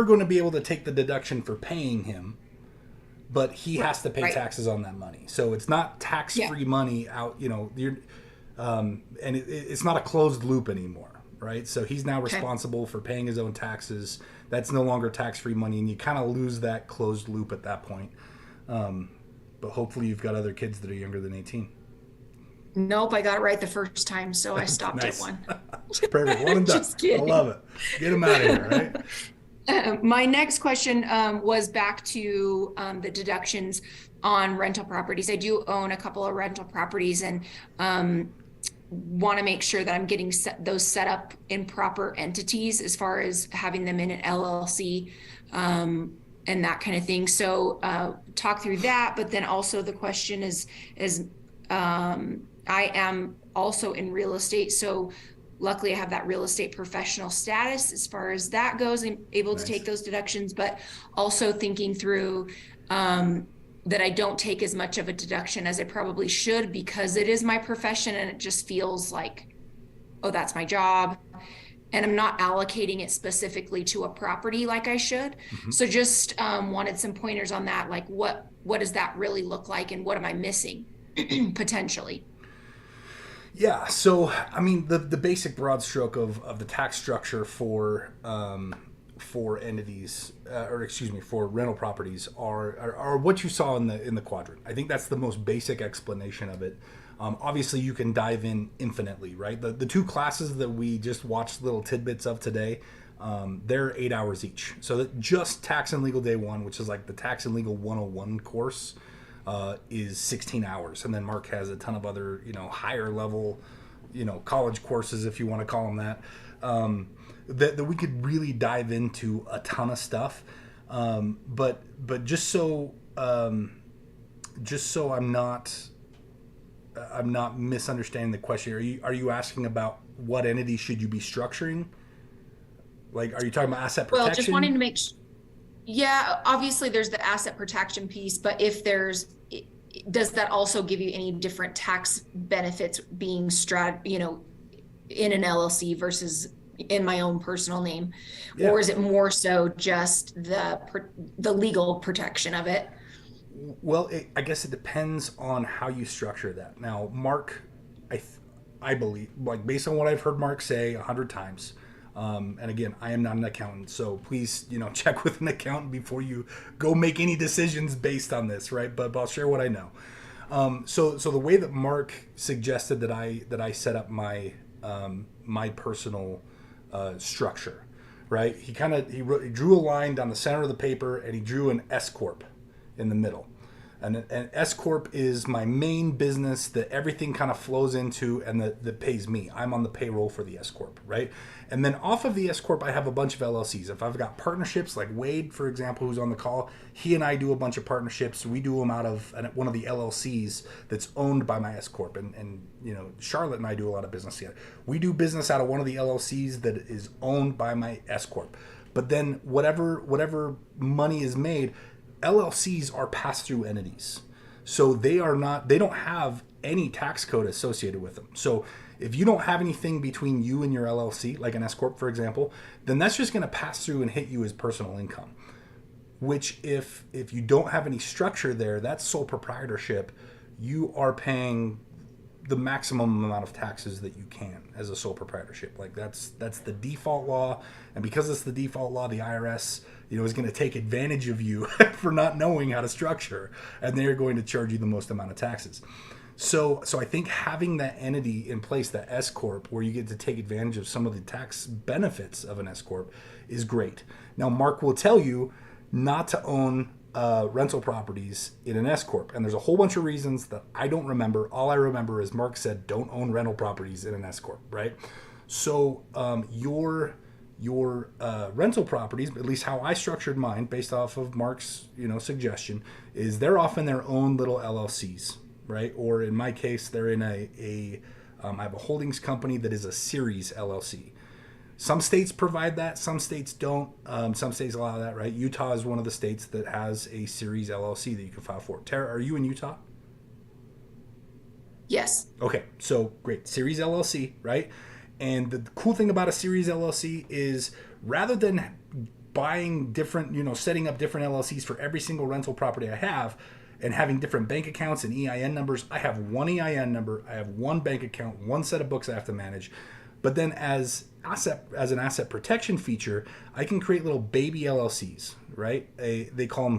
going to be able to take the deduction for paying him, but he has to pay taxes on that money. So it's not tax-free money out, and it's not a closed loop anymore, right? So he's now responsible for paying his own taxes. That's no longer tax-free money, and you kind of lose that closed loop at that point. But hopefully you've got other kids that are younger than 18. Nope, I got it right the first time, so I stopped at one. Perfect. One and done. I love it. Get them out of here, right? My next question was back to the deductions on rental properties. I do own a couple of rental properties and want to make sure that I'm getting those set up in proper entities as far as having them in an LLC and that kind of thing. So talk through that, but then also the question is I am also in real estate. So luckily I have that real estate professional status as far as that goes. I'm able to take those deductions, but also thinking through that I don't take as much of a deduction as I probably should because it is my profession and it just feels like, oh, that's my job. And I'm not allocating it specifically to a property like I should. Mm-hmm. So just wanted some pointers on that. Like what does that really look like and what am I missing potentially? Yeah, so I mean the basic broad stroke of the tax structure for entities for rental properties are what you saw in the quadrant. I think that's the most basic explanation of it. Obviously, you can dive in infinitely, right? The two classes that we just watched little tidbits of today, they're 8 hours each. So that just Tax and Legal Day 1, which is like the Tax and Legal 101 course, is 16 hours. And then Mark has a ton of other, higher level, college courses, if you want to call them that, that we could really dive into a ton of stuff. But just so I'm not misunderstanding the question. Are you asking about what entity should you be structuring? Like, are you talking about asset protection? Well, just wanting to make yeah, obviously there's the asset protection piece, but if does that also give you any different tax benefits being in an LLC versus in my own personal name? Yeah. Or is it more so just the legal protection of it? Well, I guess it depends on how you structure that. Now, Mark, I believe, like based on what I've heard Mark say 100 times, and again, I am not an accountant, so please, check with an accountant before you go make any decisions based on this, right? But I'll share what I know. So the way that Mark suggested that I set up my my personal structure, right? He drew a line down the center of the paper and he drew an S corp in the middle. And an S corp is my main business that everything kind of flows into and that pays me. I'm on the payroll for the S corp, right? And then off of the S corp, I have a bunch of LLCs. If I've got partnerships, like Wade, for example, who's on the call, he and I do a bunch of partnerships. We do them out of one of the LLCs that's owned by my S corp. And Charlotte and I do a lot of business together. We do business out of one of the LLCs that is owned by my S corp. But then whatever money is made, LLCs are pass-through entities. So they don't have any tax code associated with them. So if you don't have anything between you and your LLC, like an S corp, for example, then that's just going to pass through and hit you as personal income. Which if you don't have any structure there, that's sole proprietorship, you are paying the maximum amount of taxes that you can as a sole proprietorship. Like that's the default law. And because it's the default law, the IRS, is going to take advantage of you for not knowing how to structure, and they're going to charge you the most amount of taxes. So I think having that entity in place, that S corp, where you get to take advantage of some of the tax benefits of an S corp, is great. Now, Mark will tell you not to own rental properties in an S corp, and there's a whole bunch of reasons that I don't remember. All I remember is Mark said, don't own rental properties in an S corp, right? So your rental properties, at least how I structured mine based off of Mark's suggestion, is they're often their own little LLCs, right? Or in my case, they're in I have a holdings company that is a series LLC. Some states provide that, some states don't. Some states allow that, right? Utah is one of the states that has a series LLC that you can file for. Tara, are you in Utah? Yes. Okay, so great. Series LLC, right? And the cool thing about a Series LLC is rather than buying different, setting up different LLCs for every single rental property I have and having different bank accounts and EIN numbers, I have one EIN number, I have one bank account, one set of books I have to manage. But then as an asset protection feature, I can create little baby LLCs, right? They call them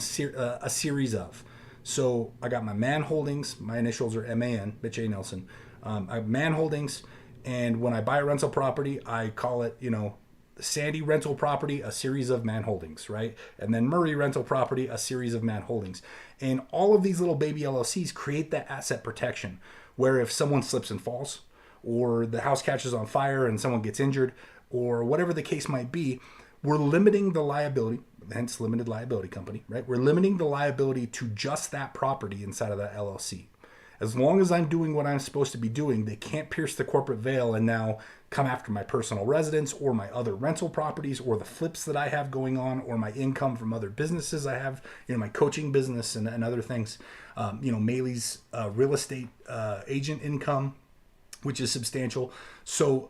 a series of. So I got my Man Holdings. My initials are MAN, Mitch A. Nelson. I have Man Holdings, and when I buy a rental property, I call it, Sandy Rental Property, a series of Man Holdings, right? And then Murray Rental Property, a series of Man Holdings. And all of these little baby LLCs create that asset protection, where if someone slips and falls, or the house catches on fire and someone gets injured, or whatever the case might be, we're limiting the liability, hence limited liability company, right? We're limiting the liability to just that property inside of that LLC. As long as I'm doing what I'm supposed to be doing, they can't pierce the corporate veil and now come after my personal residence or my other rental properties or the flips that I have going on or my income from other businesses I have, my coaching business and other things. Maeli's real estate agent income, which is substantial. So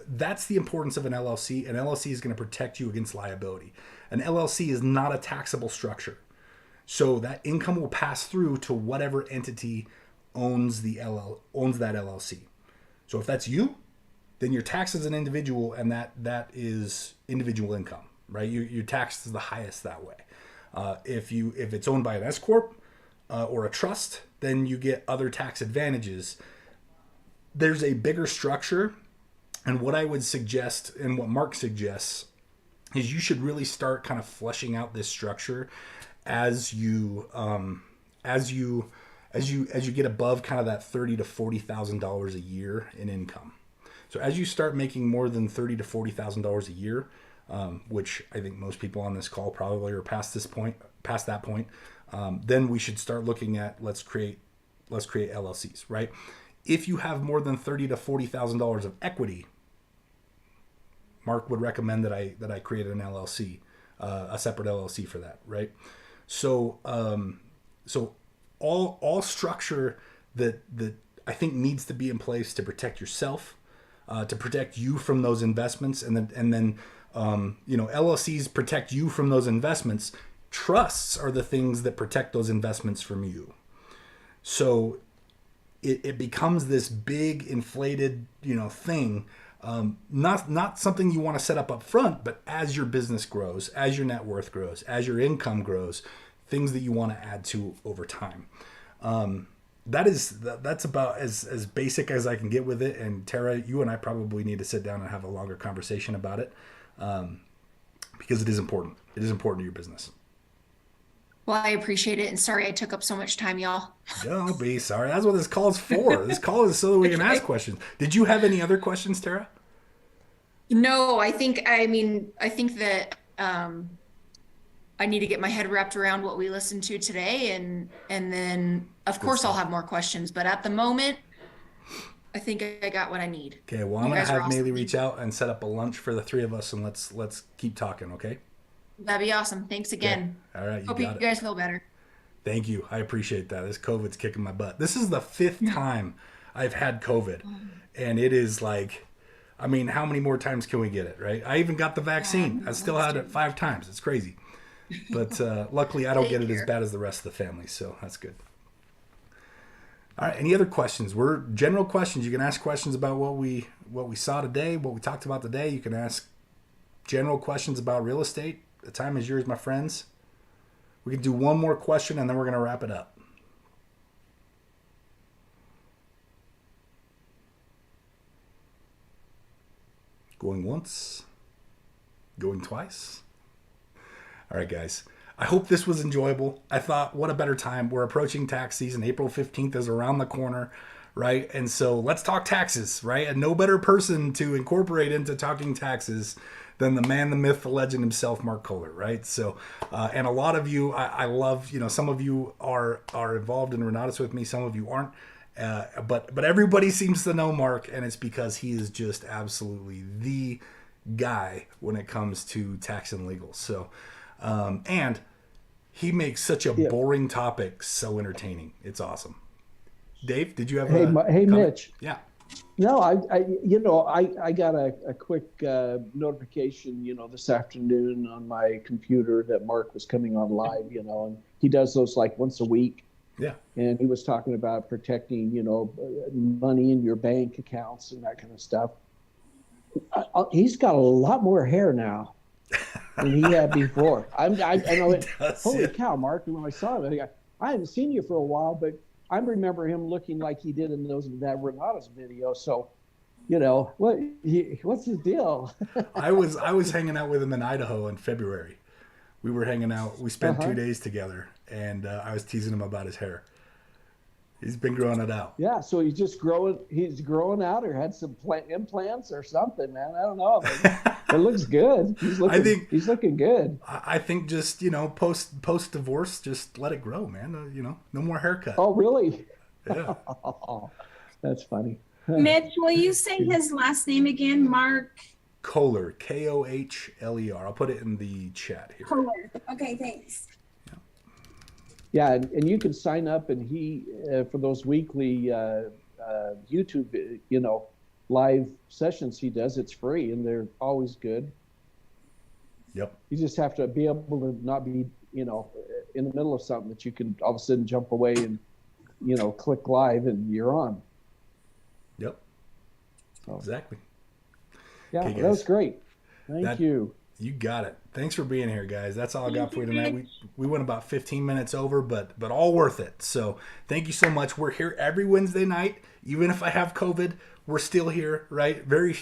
that's the importance of an LLC. An LLC is going to protect you against liability. An LLC is not a taxable structure. So that income will pass through to whatever entity owns that LLC. So if that's you, then you're taxed as an individual, and that is individual income, right? You're taxed as the highest that way. If it's owned by an S corp or a trust, then you get other tax advantages. There's a bigger structure, and what I would suggest and what Mark suggests is you should really start kind of fleshing out this structure as you get above kind of that $30,000 to $40,000 a year in income. So as you start making more than $30,000 to $40,000 a year, which I think most people on this call probably are past that point, then we should start looking at let's create LLCs, right? If you have more than $30,000 to $40,000 of equity, Mark would recommend that I create an LLC, a separate LLC for that, right? So all structure that I think needs to be in place to protect yourself, to protect you from those investments, and then LLCs protect you from those investments. Trusts are the things that protect those investments from you. So it becomes this big inflated, thing. Not something you want to set up front, but as your business grows, as your net worth grows, as your income grows, things that you want to add to over time. That's about as basic as I can get with it. And Tara, you and I probably need to sit down and have a longer conversation about it, because it is important. It is important to your business. Well, I appreciate it, and sorry I took up so much time, y'all. Don't be sorry. That's what this call is for. This call is so that we can ask questions. Did you have any other questions, Tara? No, I think that I need to get my head wrapped around what we listened to today, and then of course I'll have more questions. But at the moment, I think I got what I need. Okay. Well, I'm gonna have Maeli reach out and set up a lunch for the three of us, and let's keep talking. Okay. That'd be awesome. Thanks again. Okay. All right. Hope you guys feel better. Thank you. I appreciate that. This COVID's kicking my butt. This is the 5th time I've had COVID, and it is like, I mean, how many more times can we get it, right? I even got the vaccine. I still had it 5 times. It's crazy. But luckily, I don't get it as bad as the rest of the family, so that's good. All right. Any other questions? We're general questions. You can ask questions about what we saw today, what we talked about today. You can ask general questions about real estate. The time is yours, my friends. We can do one more question, and then we're going to wrap it up. Going once, going twice. All right, guys. I hope this was enjoyable. I thought, what a better time. We're approaching tax season. April 15th is around the corner, right? And so let's talk taxes, right? And no better person to incorporate into talking taxes than the man, the myth, the legend himself, Mark Kohler, right? So, and a lot of you, I love, some of you are involved in Renatus with me. Some of you aren't. But everybody seems to know Mark, and it's because he is just absolutely the guy when it comes to tax and legal. So, and he makes such a boring topic so entertaining. It's awesome. Dave, did you have Hey, hey, comment? Mitch. Yeah. No, I got a quick notification, this afternoon on my computer that Mark was coming on live, and he does those like once a week. Yeah. And he was talking about protecting, money in your bank accounts and that kind of stuff. He's got a lot more hair now than he had before. I know it. Holy cow, Mark! When I saw him, I hadn't seen you for a while, but I remember him looking like he did in that Renatus video. So, what's his deal? I was hanging out with him in Idaho in February. We were hanging out. We spent 2 days together, and I was teasing him about his hair. He's been growing it out. Yeah, so he's just growing. He's growing out, or had some implants or something, man. I don't know. It looks good. He's looking good. I think just post divorce, just let it grow, man. No more haircut. Oh, really? Yeah. Oh, that's funny. Mitch, will you say his last name again? Mark Kohler, Kohler. I'll put it in the chat here. Kohler. Okay, thanks. Yeah, and you can sign up, and he for those weekly YouTube, live sessions he does. It's free, and they're always good. Yep. You just have to be able to not be, in the middle of something that you can all of a sudden jump away and, click live, and you're on. Yep. So, exactly. Yeah, okay, that was great. Thank you. You got it. Thanks for being here, guys. That's all I got for you tonight. We went about 15 minutes over, but all worth it. So thank you so much. We're here every Wednesday night. Even if I have COVID, we're still here, right? There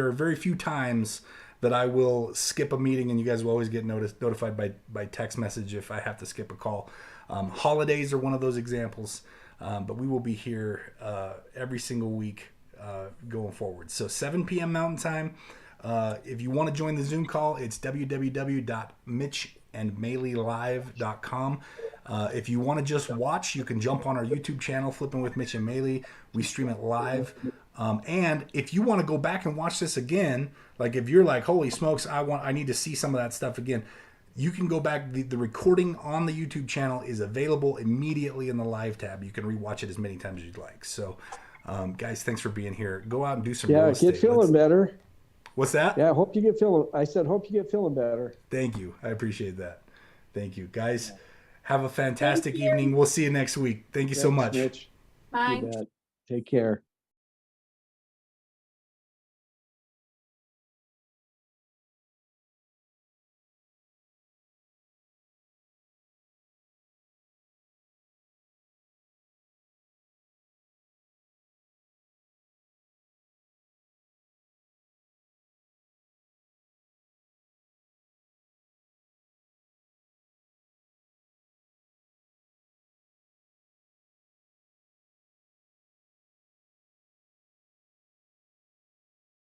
are very few times that I will skip a meeting, and you guys will always get notified by text message if I have to skip a call. Holidays are one of those examples, but we will be here every single week going forward. So 7 p.m. Mountain Time. If you want to join the Zoom call, it's www.mitchandmaelylive.com. If you want to just watch, you can jump on our YouTube channel, Flipping with Mitch and Maeli. We stream it live. And if you want to go back and watch this again, like if you're like, holy smokes, I need to see some of that stuff again, you can go back. The recording on the YouTube channel is available immediately in the live tab. You can rewatch it as many times as you'd like. So, guys, thanks for being here. Go out and do some real estate. Get feeling better. What's that? Yeah, hope you get feeling better. Thank you. I appreciate that. Thank you. Guys, have a fantastic evening. We'll see you next week. Thanks so much. Mitch. Bye. Take care.